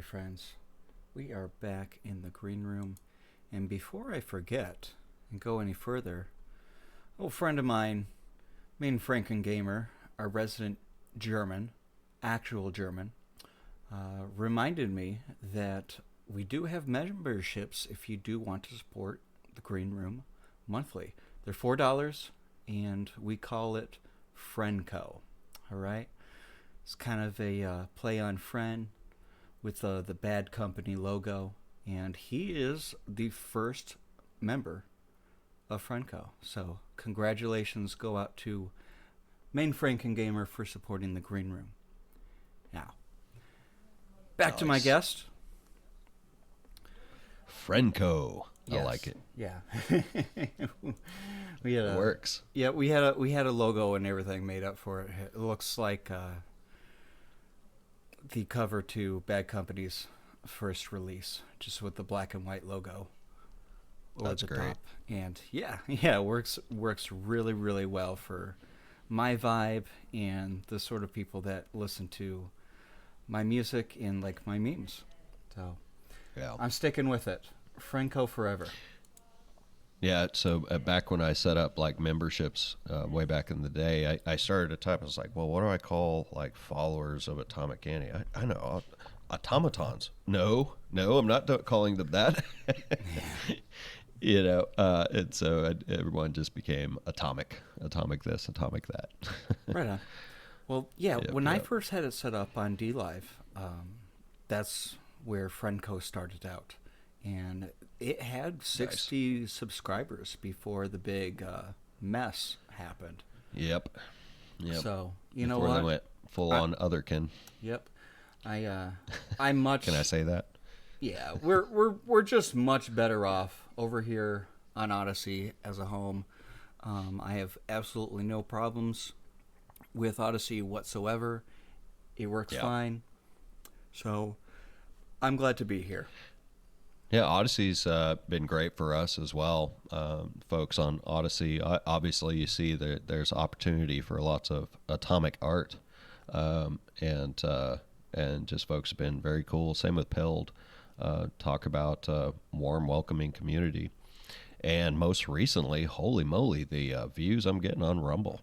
friends. We are back in the green room. And before I forget and go any further, an old friend of mine, Main Franken Gamer, our resident German, actual German, reminded me that we do have memberships if you do want to support the green room monthly. They're $4, and we call it Friendco. All right? It's kind of a play on friend with the Bad Company logo, and he is the first member of Friendco. So congratulations go out to Main Franken Gamer for supporting the green room. Now, back to my guest. Friendco. Yes. I like it. Yeah. We had It works. Yeah, we had a logo and everything made up for it. It looks like the cover to Bad Company's first release, just with the black and white logo over That's the great. top. And yeah, it works really, really well for my vibe and the sort of people that listen to my music and like my memes. So Yeah. I'm sticking with it. Franco forever. Yeah, so back when I set up like memberships way back in the day, I started to type. I was like, well, what do I call like followers of Atomic Annie? I know, automatons. No, I'm not calling them that. And so everyone just became atomic this, atomic that. Right on. Well, yeah, when I yep. first had it set up on DLive, that's where Friendco started out. And it had 60 subscribers before the big mess happened. Yep. So, you know Before what? they went full on otherkin. Yep. I'm much. Can I say that? Yeah, we're just much better off over here on Odyssey as a home. I have absolutely no problems with Odyssey whatsoever. It works fine. So I'm glad to be here. Yeah, Odyssey's been great for us as well. Folks on Odyssey, obviously you see there's opportunity for lots of atomic art, and just folks have been very cool. Same with Pilled. Talk about warm, welcoming community. And most recently, holy moly, the views I'm getting on Rumble.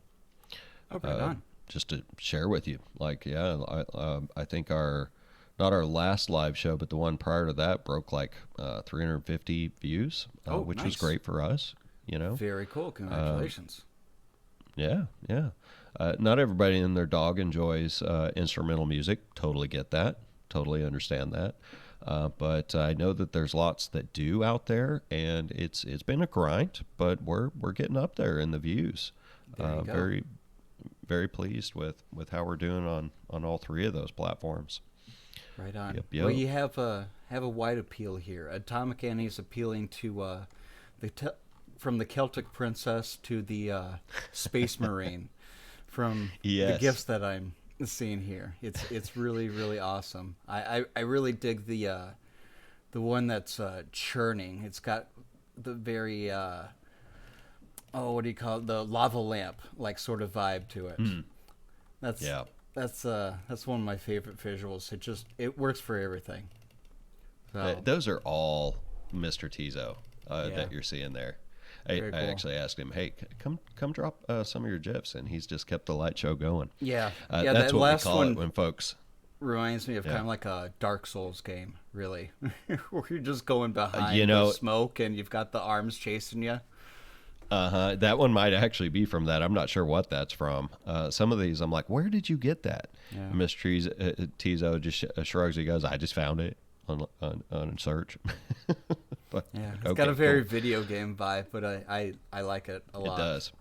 Oh, right on. Just to share with you, like, I think not our last live show, but the one prior to that broke like 350 views, which nice. was great for us. Very cool. Congratulations. Yeah. Not everybody and their dog enjoys instrumental music. Totally get that. Totally understand that. But I know that there's lots that do out there, and it's been a grind, but we're getting up there in the views. There you go. Very, very pleased with how we're doing on all three of those platforms. Right on. Yep. Well, you have a wide appeal here. Atomic Annie is appealing to from the Celtic princess to the space marine. From the gifts that I'm seeing here, it's really, really awesome. I really dig the one that's churning. It's got the very what do you call it? The lava lamp like sort of vibe to it. That's one of my favorite visuals. It works for everything. So. Those are all Mr. Tizo that you're seeing there. I actually asked him, hey, come drop some of your GIFs, and he's just kept the light show going. Yeah. That's that what last we call one it when folks... reminds me of kind of like a Dark Souls game, really. Where you're just going behind the smoke, and you've got the arms chasing you. That one might actually be from that. I'm not sure what that's from. Some of these, I'm like, where did you get that? Yeah. Mr. Tizo just shrugs. He goes, I just found it on search. But, it's got a very video game vibe, but I like it a lot. It does.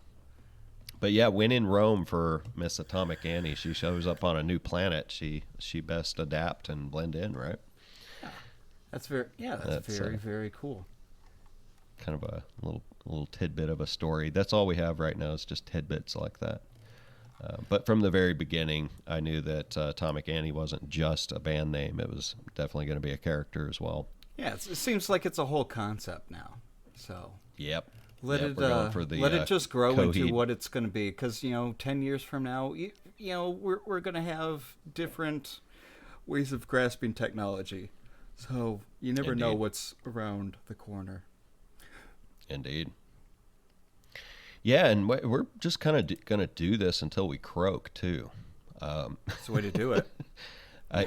But yeah, when in Rome for Miss Atomic Annie, she shows up on a new planet. She best adapt and blend in, right? Yeah. That's very, very cool. Kind of a little tidbit of a story. That's all we have right now is just tidbits like that. But from the very beginning, I knew that Atomic Annie wasn't just a band name. It was definitely going to be a character as well. Yeah, it seems like it's a whole concept now. So yep. Let it just grow into what it's going to be. Because 10 years from now, we're going to have different ways of grasping technology. So you never know Indeed. what's around the corner. Indeed. Yeah, and we're just kind of going to do this until we croak too. It's the way to do it. I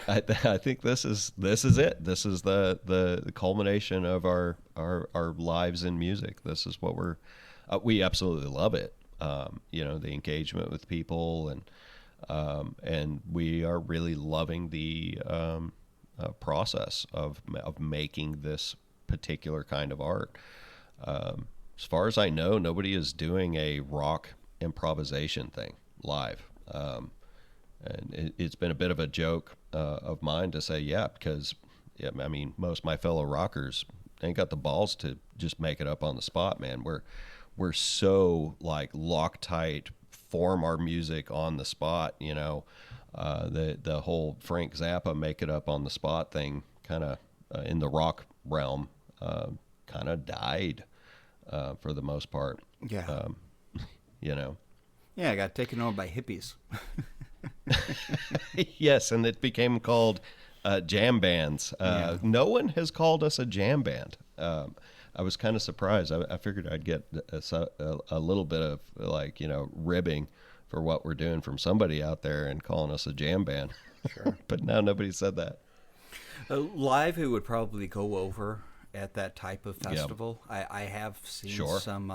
think this is it. This is the culmination of our lives in music. This is what we absolutely love it. The engagement with people, and we are really loving the process of making this particular kind of art. As far as I know, nobody is doing a rock improvisation thing live. And it's been a bit of a joke of mine to say, yeah, because I mean, most of my fellow rockers ain't got the balls to just make it up on the spot, man. We're so like Loctite, form our music on the spot, the whole Frank Zappa make it up on the spot thing kind of in the rock realm kind of died for the most part. Yeah. You know. Yeah, I got taken over by hippies. Yes, and it became called jam bands. Yeah. No one has called us a jam band. I was kind of surprised. I figured I'd get a little bit of ribbing for what we're doing from somebody out there and calling us a jam band. Sure. But now nobody said that. Live, it would probably go over at that type of festival. I have seen Sure. some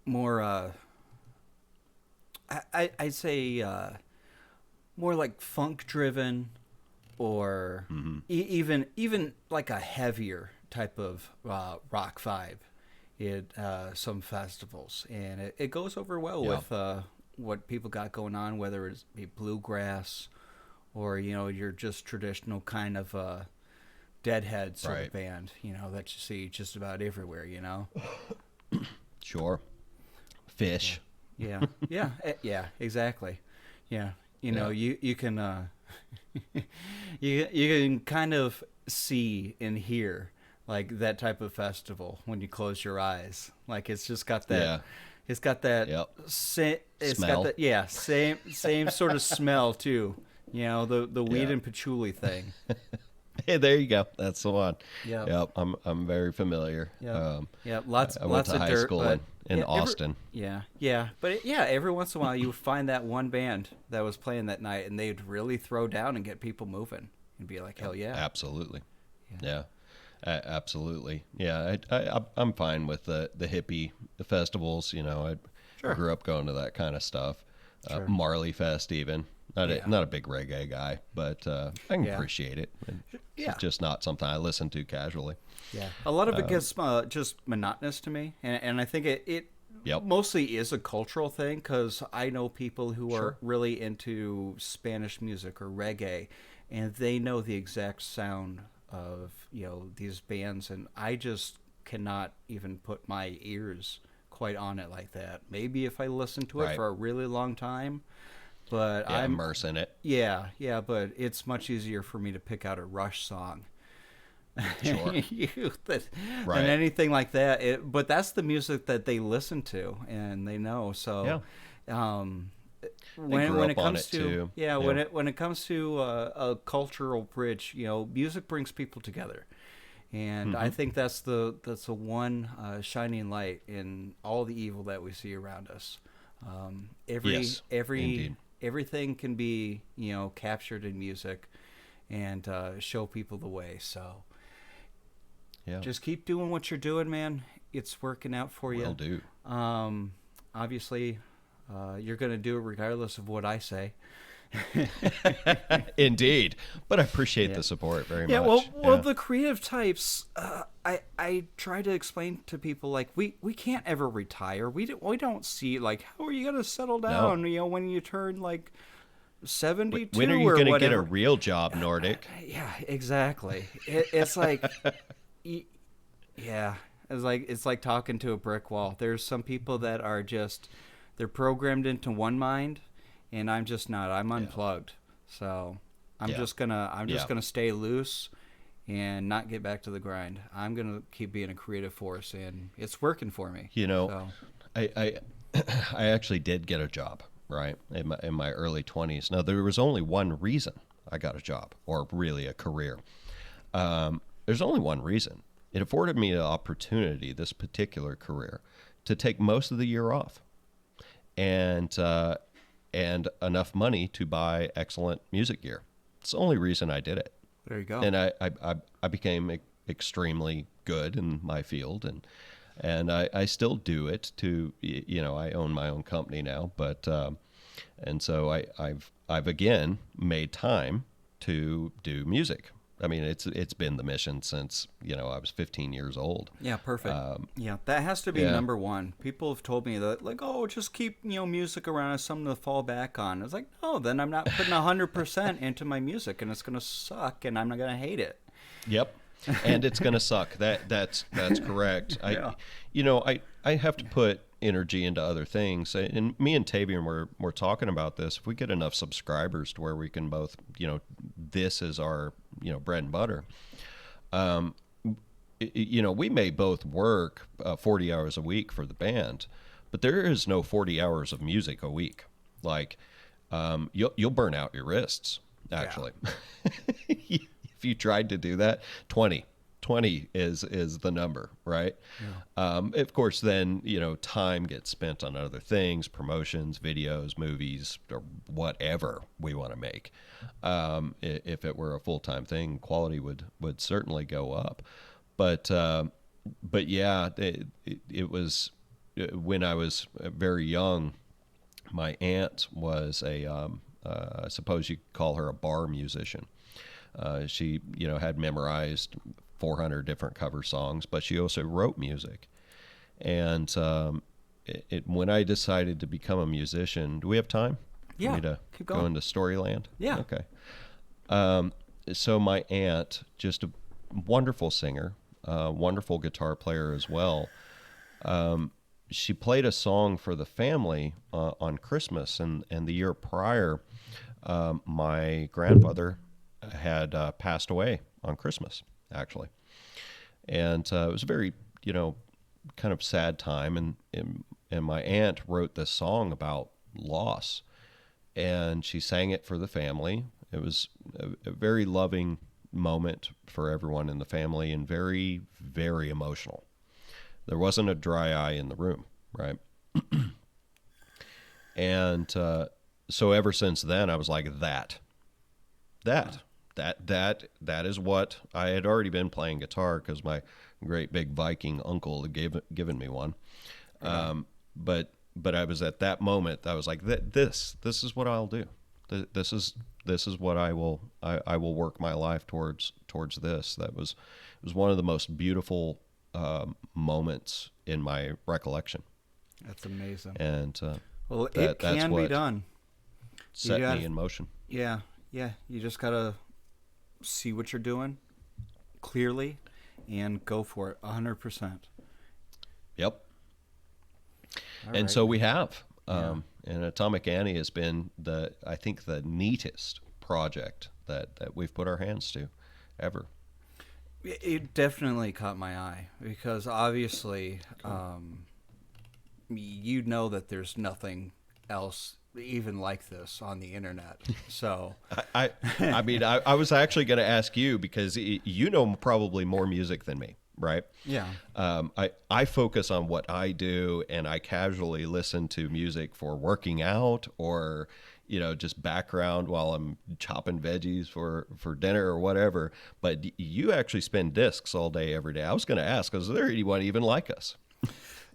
more, I'd say more like funk driven, or even like a heavier type of rock vibe at some festivals, and it goes over well with what people got going on, whether it's be bluegrass or you're just traditional kind of Deadhead sort Right. of band, that you see just about everywhere. Sure. Fish. Yeah, yeah, yeah, exactly. Yeah, Yeah. you can you can kind of see and hear like that type of festival when you close your eyes. Like it's just got that. Yeah. It's got that. Yep. It's Smell. got that. Yeah, same sort of smell too. The weed Yeah. and patchouli thing. Hey, there you go. That's the one. Yep. Yep. I'm very familiar. Yeah, yeah, lots I went lots to of high dirt, school but in yeah, Austin. Every once in a while you find that one band that was playing that night, and they'd really throw down and get people moving, and be like, hell yeah, Absolutely. Yeah. Yeah. Absolutely. Yeah. I'm fine with the hippie festivals. I Sure. grew up going to that kind of stuff. Sure. Marley Fest, even. Not Yeah. not a big reggae guy, but I can Yeah. appreciate it. Yeah. It's just not something I listen to casually. Yeah, a lot of it gets just monotonous to me, and I think it Yep. mostly is a cultural thing, because I know people who are Sure. really into Spanish music or reggae, and they know the exact sound of these bands, and I just cannot even put my ears quite on it like that. Maybe if I listen to it Right. for a really long time, but Yeah, I'm immerse in it. yeah, but it's much easier for me to pick out a Rush song Sure. than Right. anything like that. But that's the music that they listen to and they know. So, when grew it up on comes it, to too. when it comes to a cultural bridge, music brings people together, and I think that's the one shining light in all the evil that we see around us. Yes, indeed. Everything can be captured in music and show people the way. So Yeah. just keep doing what you're doing, man. It's working out for you. Will do. Obviously, you're going to do it regardless of what I say. Indeed. But I appreciate Yeah. the support very Yeah, much. well, the creative types, I try to explain to people, like, we can't ever retire. We don't see, like, how are you going to settle down, when you turn, like, 72 When are you or going to get whatever. a real job, Nordic? Yeah, exactly. It's like, yeah, it's like talking to a brick wall. There's some people that are just, they're programmed into one mind, and I'm just not. I'm unplugged. So I'm Yeah. just gonna Yeah. stay loose and not get back to the grind. I'm gonna keep being a creative force, and it's working for me. So, I I actually did get a job, right, in my early 20s. Now, there was only one reason I got a job or really a career. There's only one reason. It afforded me the opportunity, this particular career, to take most of the year off, and enough money to buy excellent music gear. It's the only reason I did it. There you go. And I became extremely good in my field, and I still do it. I own my own company now, but and so I've again made time to do music. I mean, it's been the mission since I was 15 years old. Yeah, perfect. Yeah, that has to be yeah. number one. People have told me that, like, oh, just keep music around as something to fall back on. It's like, no, then I'm not putting 100% into my music, and it's gonna suck, and I'm not gonna hate it. Yep. And it's going to suck. That's correct. Yeah. I have to put energy into other things. And me and Tavian were talking about this. If we get enough subscribers to where we can both, this is our, bread and butter. We may both work 40 hours a week for the band, but there is no 40 hours of music a week. Like, you'll burn out your wrists, actually. Yeah. If you tried to do that, 20 is the number, right? Yeah. Of course, then, time gets spent on other things, promotions, videos, movies, or whatever we want to make. If it were a full-time thing, quality would certainly go up. But yeah, it was when I was very young, my aunt was I suppose you could call her a bar musician. She, had memorized 400 different cover songs, but she also wrote music. And when I decided to become a musician, do we have time? Yeah, for me to keep going. Go into Storyland? Yeah. Okay. So my aunt, just a wonderful singer, wonderful guitar player as well. She played a song for the family on Christmas, and the year prior, my grandfather had passed away on Christmas, actually. And it was a very, kind of sad time. And my aunt wrote this song about loss, and she sang it for the family. It was a very loving moment for everyone in the family, and very, very emotional. There wasn't a dry eye in the room, right? And so ever since then, I was like, that is what I had already been playing guitar, because my great big Viking uncle had given me one. But I was at that moment, I was like, this is what I'll do. This is what I will work my life towards this. It was one of the most beautiful moments in my recollection. That's amazing. And well, it can be done. Set me in motion. Yeah. You just gotta see what you're doing clearly and go for it 100%. Yep. All and right. So we have. And Atomic Annie has been I think the neatest project that we've put our hands to ever. It definitely caught my eye, because obviously that there's nothing else even like this on the internet. So I mean, I was actually going to ask you, because you know probably more music than me, right? Yeah. I focus on what I do, and I casually listen to music for working out, or just background while I'm chopping veggies for dinner or whatever. But you actually spin discs all day, every day. I was going to ask, is there anyone even like us?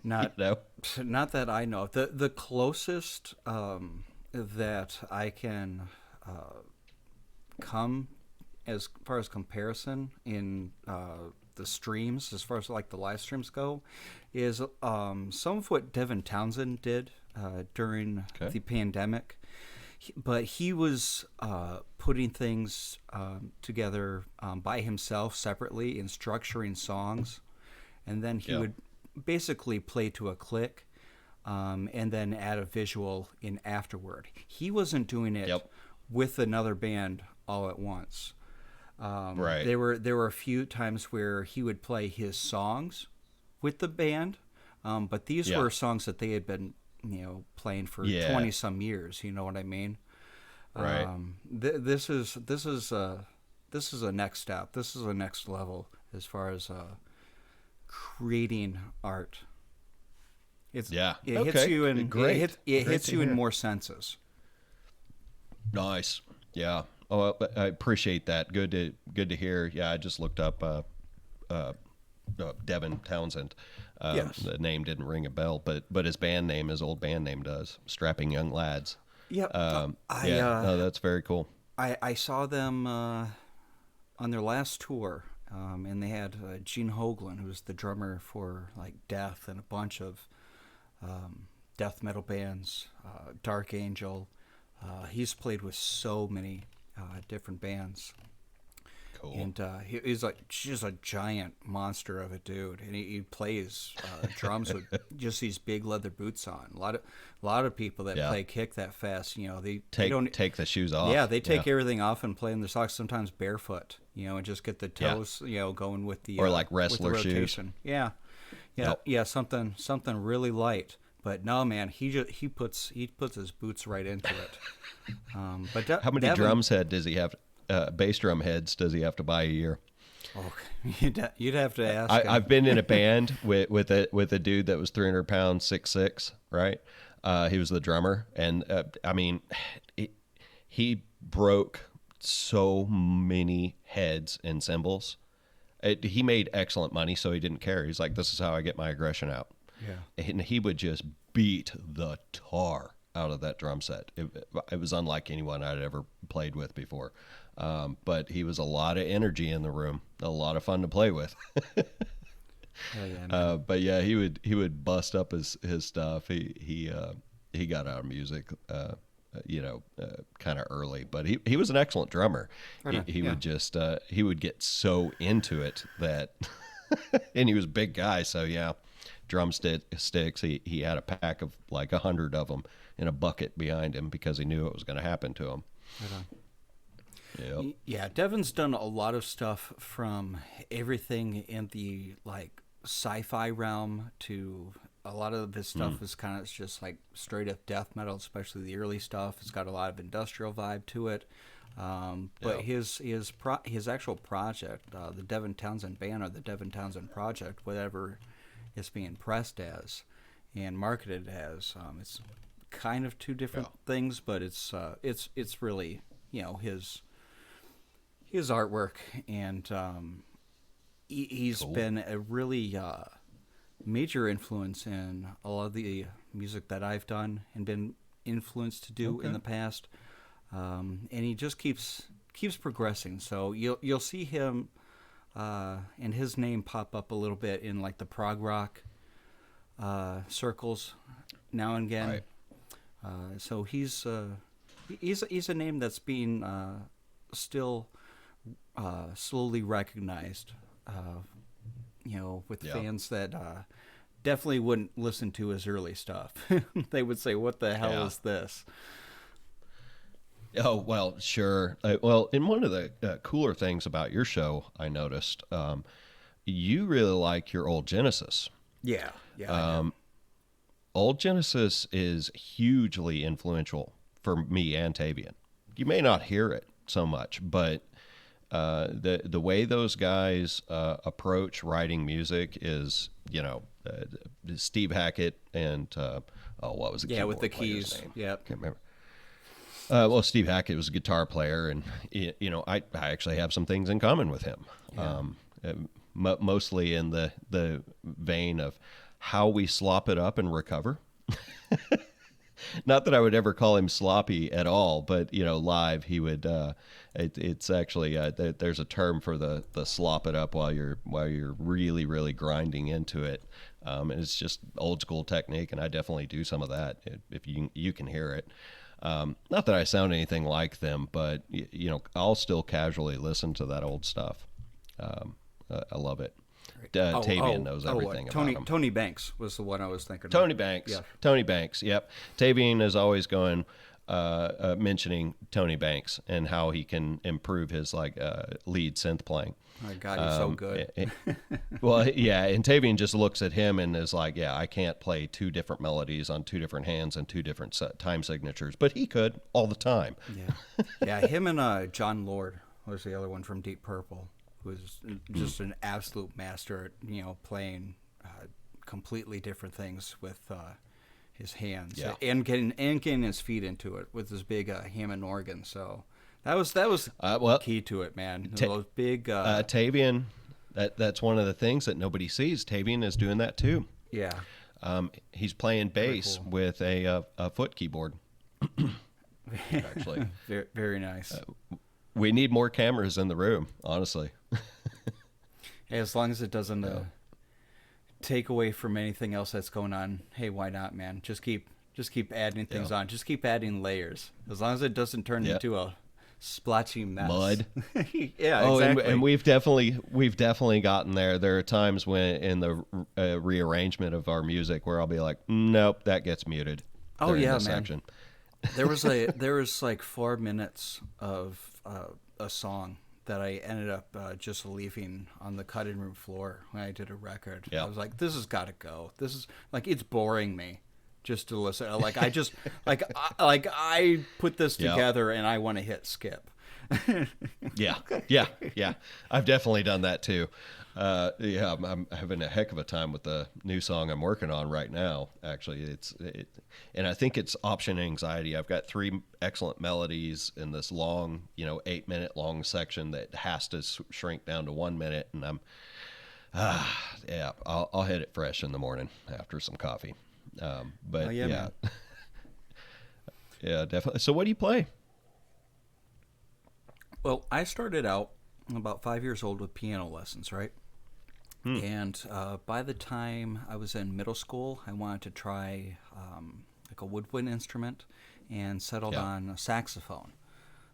Not that I know. The closest that I can come as far as comparison in the streams, as far as like the live streams go, is some of what Devin Townsend did during the pandemic. But he was putting things together by himself separately and structuring songs, and then he would basically play to a click, and then add a visual in afterward. He wasn't doing it with another band all at once. Right. There were a few times where he would play his songs with the band, but these were songs that they had been playing for 20 some years. You know what I mean? Right. This is a next step. This is a next level as far as creating art. Yeah. It hits Okay. you in Great. it Great hits to you in hear. more senses. Nice. Yeah. Oh, well, I appreciate that. Good to hear. Yeah, I just looked up uh, Devin Townsend. Yes. The name didn't ring a bell, but his band name, his old band name, does. Strapping Young Lads. Yep. Yeah. No, that's very cool. I saw them on their last tour, and they had Gene Hoglan, who was the drummer for like Death and a bunch of death metal bands, Dark Angel. He's played with so many different bands, Cool. and he's like just a giant monster of a dude, and he plays drums with just these big leather boots on. A lot of people that Yeah. play kick that fast, they Take don't. take the shoes off. Yeah, they take everything off and play in their socks, sometimes barefoot, and just get the Yeah. toes, going with the Or like with the wrestler shoes. rotation. Yeah, yeah, Yep. yeah, something really light. But no, man, he puts his boots right into it. How many Devin, drums head does he have? Bass drum heads does he have to buy a year? oh, you'd have to ask him. I've been in a band with a dude that was 300 pounds, 6'6", right? He was the drummer, and I mean, he broke so many heads and cymbals. He made excellent money, so he didn't care. He's like, "This is how I get my aggression out." Yeah. And he would just beat the tar out of that drum set. It was unlike anyone I'd ever played with before. But he was a lot of energy in the room, a lot of fun to play with. Oh yeah, man. But yeah, he would bust up his stuff. He got out of music, kind of early, but he was an excellent drummer. Right on, He yeah. would just he would get so into it that, and he was a big guy, so yeah, sticks. He had a pack of like 100 of them in a bucket behind him because he knew it was going to happen to him. Right on. Yep. Yeah, Devin's done a lot of stuff from everything in the like sci-fi realm to a lot of this stuff is kind of just like straight up death metal, especially the early stuff. It's got a lot of industrial vibe to it. But Yeah. his actual project, the Devin Townsend Band or the Devin Townsend Project, whatever it's being pressed as and marketed as, it's kind of two different things, but it's really his artwork, and he's Cool. been a really major influence in a lot of the music that I've done and been influenced to do in Okay. the past. And he just keeps progressing. So you'll see him and his name pop up a little bit in like the prog rock circles now and again. Right. So he's a name that's being still slowly recognized. With Yeah. fans that definitely wouldn't listen to his early stuff. They would say, "What the hell Yeah. is this?" Oh, well, sure. Well, and one of the cooler things about your show, I noticed, you really like your old Genesis. Yeah, yeah. I do. Old Genesis is hugely influential for me and Tavian. You may not hear it so much, but the way those guys approach writing music is, Steve Hackett and what was the Yeah, with the keyboard player's keys. name? Yep. Can't remember. Well, Steve Hackett was a guitar player, and I actually have some things in common with him. Yeah. Mostly in the vein of how we slop it up and recover. Not that I would ever call him sloppy at all, but live he would. It's actually there's a term for the slop it up while you're really really grinding into it, and it's just old school technique, and I definitely do some of that if you can hear it. Not that I sound anything like them, but I'll still casually listen to that old stuff. I love it. Tavian knows everything about him. Tony Banks was the one I was thinking Tony of. Banks. Yeah. Tony Banks. Yep. Tavian is always going, mentioning Tony Banks and how he can improve his lead synth playing. Oh God, you're so good. Well, yeah, and Tavian just looks at him and is like, yeah, I can't play two different melodies on two different hands and two different time signatures, but he could all the time. Yeah, yeah. Him and John Lord was the other one from Deep Purple, who was just an absolute master at playing completely different things with his hands Yeah. and getting his feet into it with his big Hammond organ. So that was Well, key to it, man. Those big Tavian, that's one of the things that nobody sees. Tavian is doing that too. yeah. He's playing bass cool. with a foot keyboard. Actually, very, very nice. we need more cameras in the room, honestly. Hey, as long as it doesn't take away from anything else that's going on, hey, why not, man? Just keep adding things on. Just keep adding layers. As long as it doesn't turn into a splotchy mess. Mud. Yeah, Oh, exactly. and we've definitely gotten there. There are times when in the rearrangement of our music where I'll be like, nope, that gets muted. Oh yeah, man. Section. there was like 4 minutes of a song that I ended up just leaving on the cutting room floor when I did a record. Yeah. I was like, this has got to go. This is like, it's boring me just to listen. Like I just I put this together and I want to hit skip. Yeah. I've definitely done that too. I'm having a heck of a time with the new song I'm working on right now. Actually, and I think it's option anxiety. I've got 3 excellent melodies in this long, 8-minute long section that has to shrink down to 1 minute, and I'll hit it fresh in the morning after some coffee. But oh, yeah, man. Yeah, definitely. So what do you play? Well, I started out about 5 years old with piano lessons, right? And by the time I was in middle school, I wanted to try like a woodwind instrument and settled on a saxophone.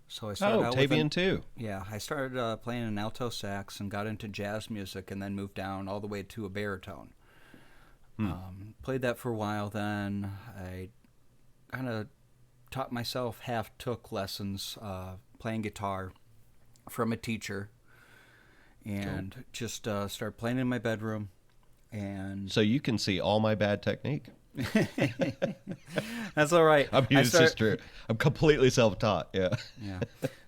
So I started out Tavian too. Yeah, I started playing an alto sax and got into jazz music and then moved down all the way to a baritone. Played that for a while, then I kind of taught myself, took lessons playing guitar from a teacher, and just started playing in my bedroom. And so you can see all my bad technique. That's all right. It's just true. I'm completely self-taught. Yeah. Yeah,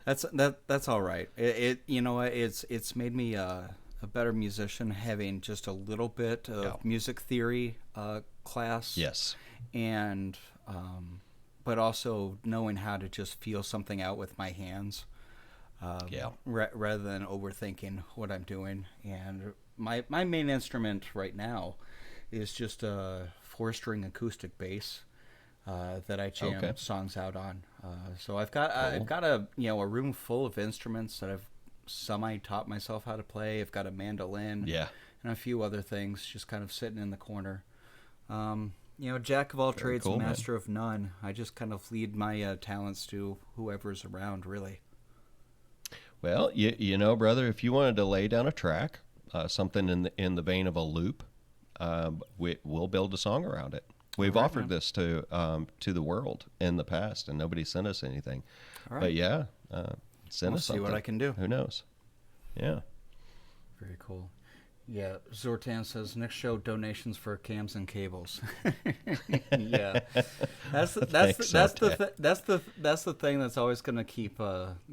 that's all right. It's made me a better musician having just a little bit of music theory class. Yes. And but also knowing how to just feel something out with my hands. Rather than overthinking what I'm doing. And my main instrument right now is just a 4-string acoustic bass that I jam songs out on. So I've got a room full of instruments that I've semi-taught myself how to play. I've got a mandolin and a few other things just kind of sitting in the corner. Jack of all trades, master of none. I just kind of lead my talents to whoever's around, really. Well, brother, if you wanted to lay down a track, something in the vein of a loop, we'll build a song around it. We've offered this to the world in the past, and nobody sent us anything. All right. But send us something. See what I can do. Who knows? Yeah. Very cool. Yeah, Zortan says next show donations for cams and cables. Yeah, that's the thing that's always going to keep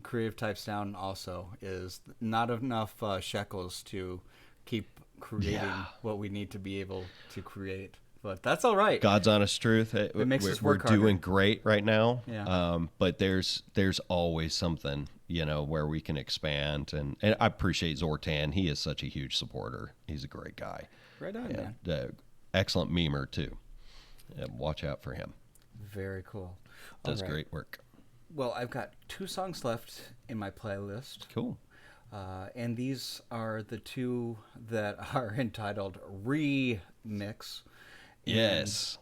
creative types down. Also, is not enough shekels to keep creating what we need to be able to create. But that's all right. God's honest truth. It makes us work harder. We're doing great right now. Yeah. But there's always something, where we can expand. And I appreciate Zortan. He is such a huge supporter. He's a great guy. Right on, man. Excellent memer, too. Watch out for him. Very cool. Does great work. Well, I've got 2 songs left in my playlist. Cool. And these are the 2 that are entitled Remix. Yes.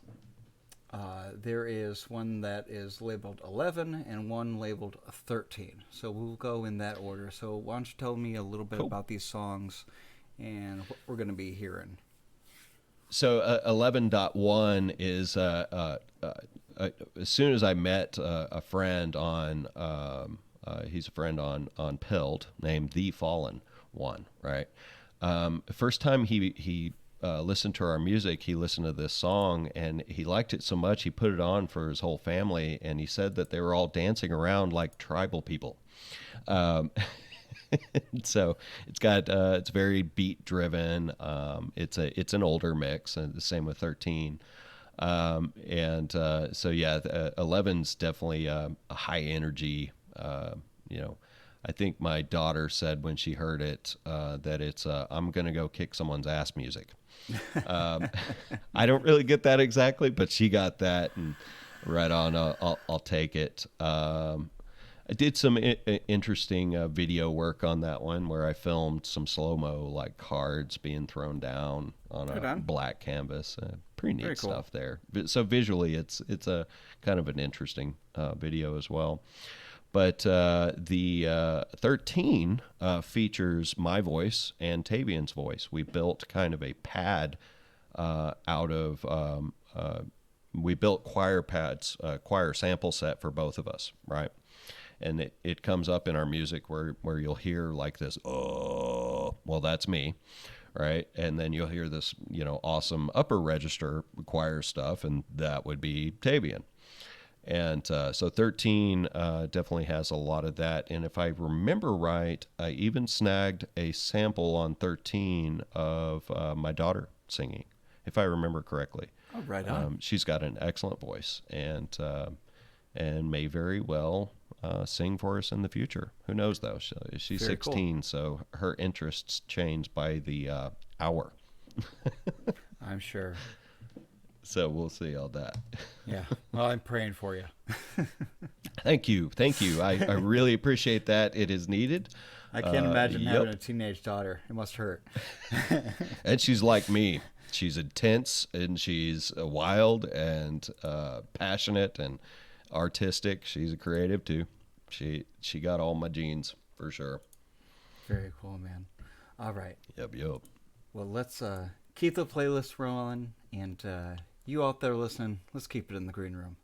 There is one that is labeled 11 and one labeled 13. So we'll go in that order. So why don't you tell me a little bit about these songs and what we're going to be hearing? So 11.1 is as soon as I met a friend on he's a friend on Pilled named The Fallen. one, right? First time he listened to our music, he listened to this song and he liked it so much he put it on for his whole family, and he said that they were all dancing around like tribal people. Um, so it's very beat driven. It's an older mix, and the same with 13. So yeah, 11's definitely a high energy. You know, I think my daughter said when she heard it that it's I'm gonna go kick someone's ass music. Um, I don't really get that exactly, but she got that, and right on. I'll take it. I did some interesting video work on that one where I filmed some slow mo, like cards being thrown down on Good a on. black canvas. Pretty neat Very cool. stuff there. So visually, it's a kind of an interesting video as well. But the 13 features my voice and Tavian's voice. We built kind of a pad out of. We built choir pads, choir sample set for both of us, right? And it comes up in our music where you'll hear like this, oh, well, that's me, right? And then you'll hear this, awesome upper register choir stuff, and that would be Tavian. And so 13 definitely has a lot of that. And if I remember right, I even snagged a sample on 13 of my daughter singing, if I remember correctly. Oh, right on. She's got an excellent voice, and may very well sing for us in the future. Who knows, though? She's Very 16, cool. so her interests change by the hour. I'm sure. So we'll see all that. Yeah. Well, I'm praying for you. Thank you. I really appreciate that. It is needed. I can't imagine Yep. having a teenage daughter. It must hurt. And she's like me. She's intense, and she's wild and passionate and artistic. She's a creative too. She got all my genes for sure. Very cool, man. All right. Yep. Well, let's keep the playlist rolling, and you out there listening, let's keep it in the green room.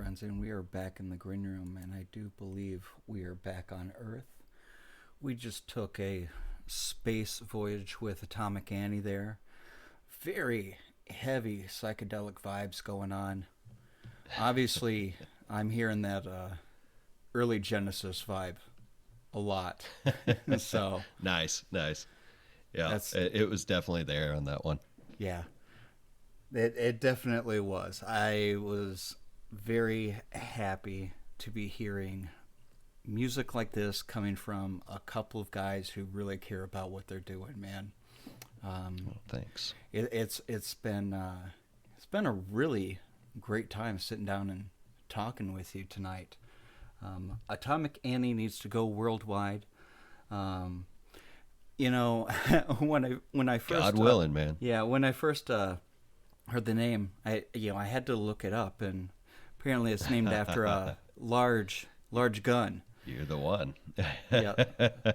friends, and we are back in the green room, and I do believe we are back on Earth. We just took a space voyage with Atomic Annie there. Very heavy psychedelic vibes going on. Obviously, I'm hearing that early Genesis vibe a lot. So Nice. Yeah, that's it was definitely there on that one. yeah. It definitely was. I was very happy to be hearing music like this coming from a couple of guys who really care about what they're doing, man. Well, thanks. It's been a really great time sitting down and talking with you tonight. Atomic Annie needs to go worldwide. Um, when I first God willing, man. yeah, when I first heard the name, I had to look it up, and apparently it's named after a large gun. You're the one. Yeah,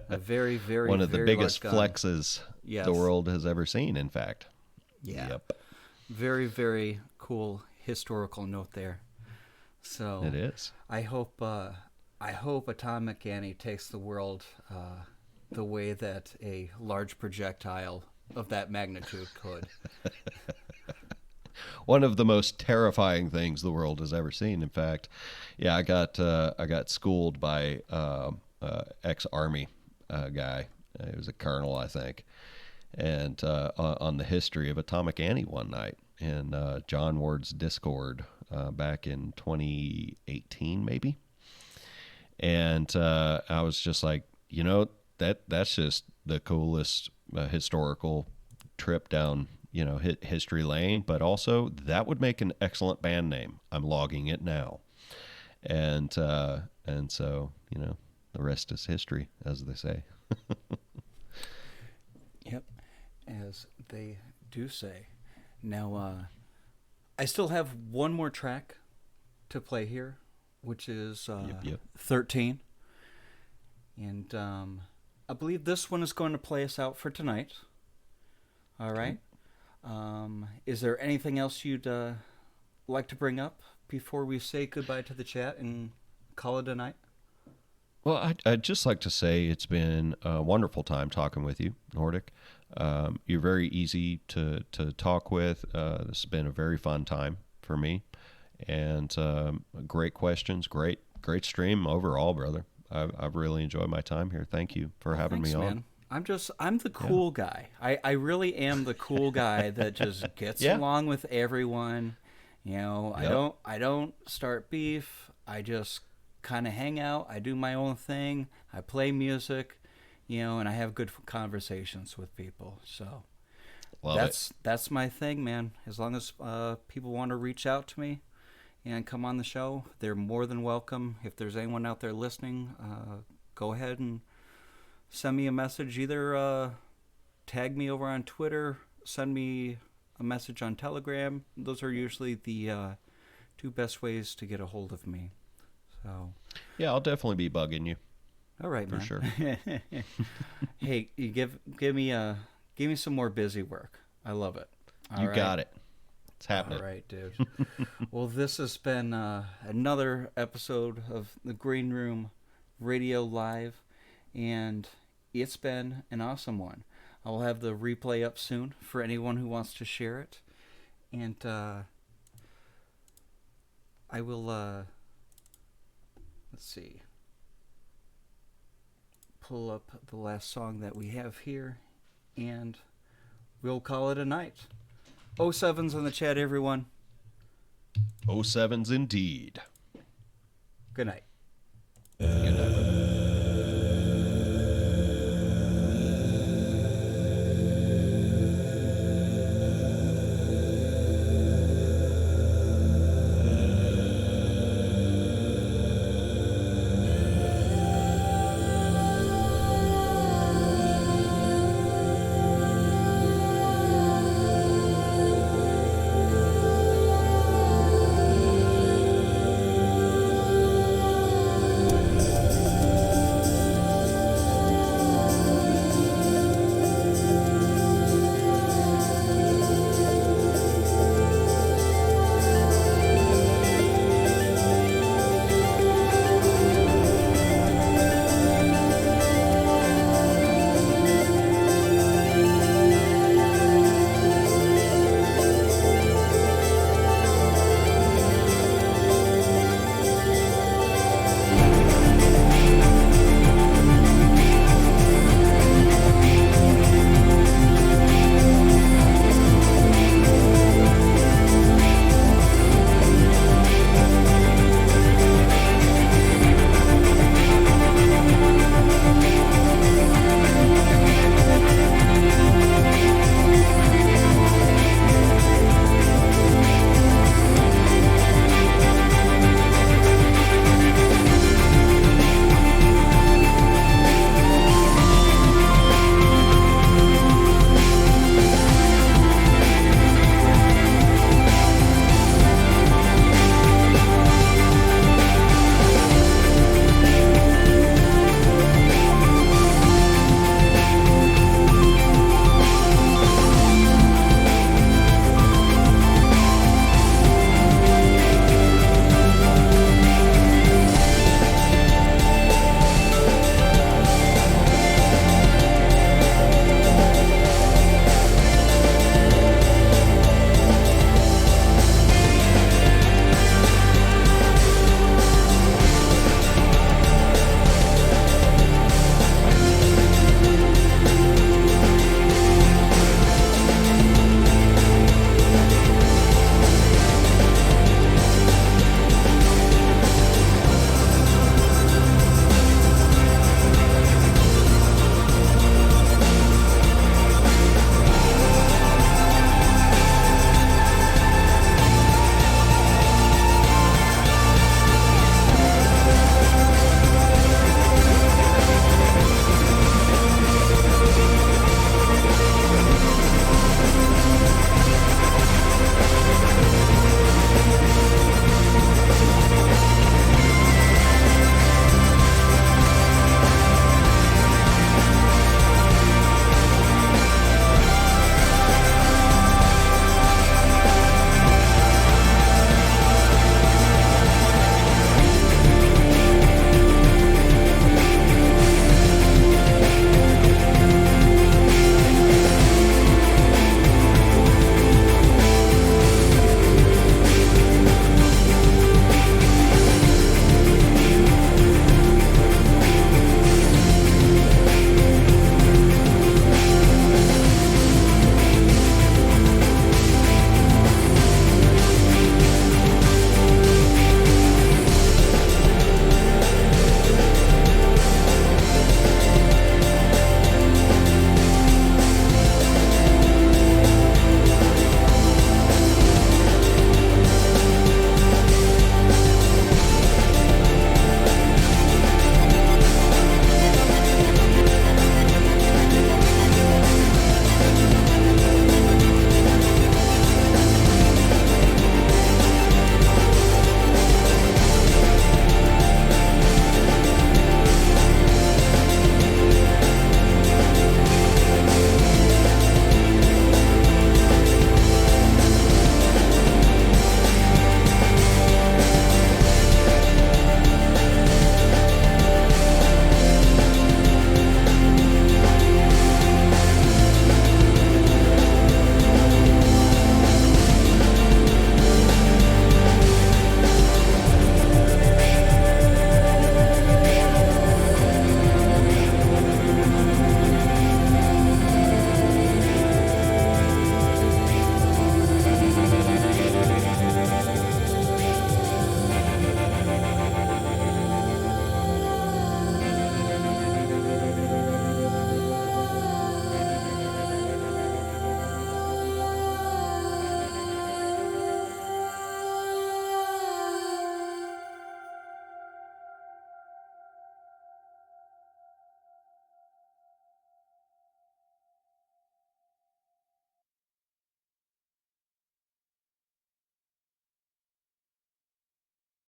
a very, very, one of the very biggest large gun. flexes Yes. the world has ever seen, in fact. Yeah. Yep. Very, very cool historical note there. So It is. I hope Atomic Annie takes the world the way that a large projectile of that magnitude could. One of the most terrifying things the world has ever seen. In fact, yeah, I got schooled by ex-army guy. He was a colonel, I think, and on the history of Atomic Annie one night in John Ward's Discord back in 2018, maybe. And I was just like, that's just the coolest historical trip down, history lane. But also, that would make an excellent band name. I'm logging it now. And so, the rest is history, as they say. Yep, as they do say. Now, I still have one more track to play here, which is Yep. 13. And I believe this one is going to play us out for tonight. All right. Is there anything else you'd like to bring up before we say goodbye to the chat and call it a night? Well, I'd just like to say it's been a wonderful time talking with you, Nordic. You're very easy to talk with. This has been a very fun time for me. And great questions, great stream overall, brother. I've really enjoyed my time here. Thank you for having Thanks, me on. man. I'm the cool guy. I really am the cool guy that just gets Yeah. along with everyone. Yep. I don't start beef. I just kind of hang out. I do my own thing. I play music, and I have good conversations with people. So Love it. that's my thing, man. As long as people want to reach out to me and come on the show, they're more than welcome. If there's anyone out there listening, go ahead and send me a message. Either tag me over on Twitter, send me a message on Telegram. Those are usually the two best ways to get a hold of me. So, Yeah, I'll definitely be bugging you. all right, For man. sure. Hey, you give me some more busy work. I love it. You got it. It's happening. All right, dude. Well, this has been another episode of the Green Room Radio Live, and it's been an awesome one. I'll have the replay up soon for anyone who wants to share it, and I will. Let's see. Pull up the last song that we have here, and we'll call it a night. 07's in the chat, everyone. 07s indeed. Good night. Good night, brother.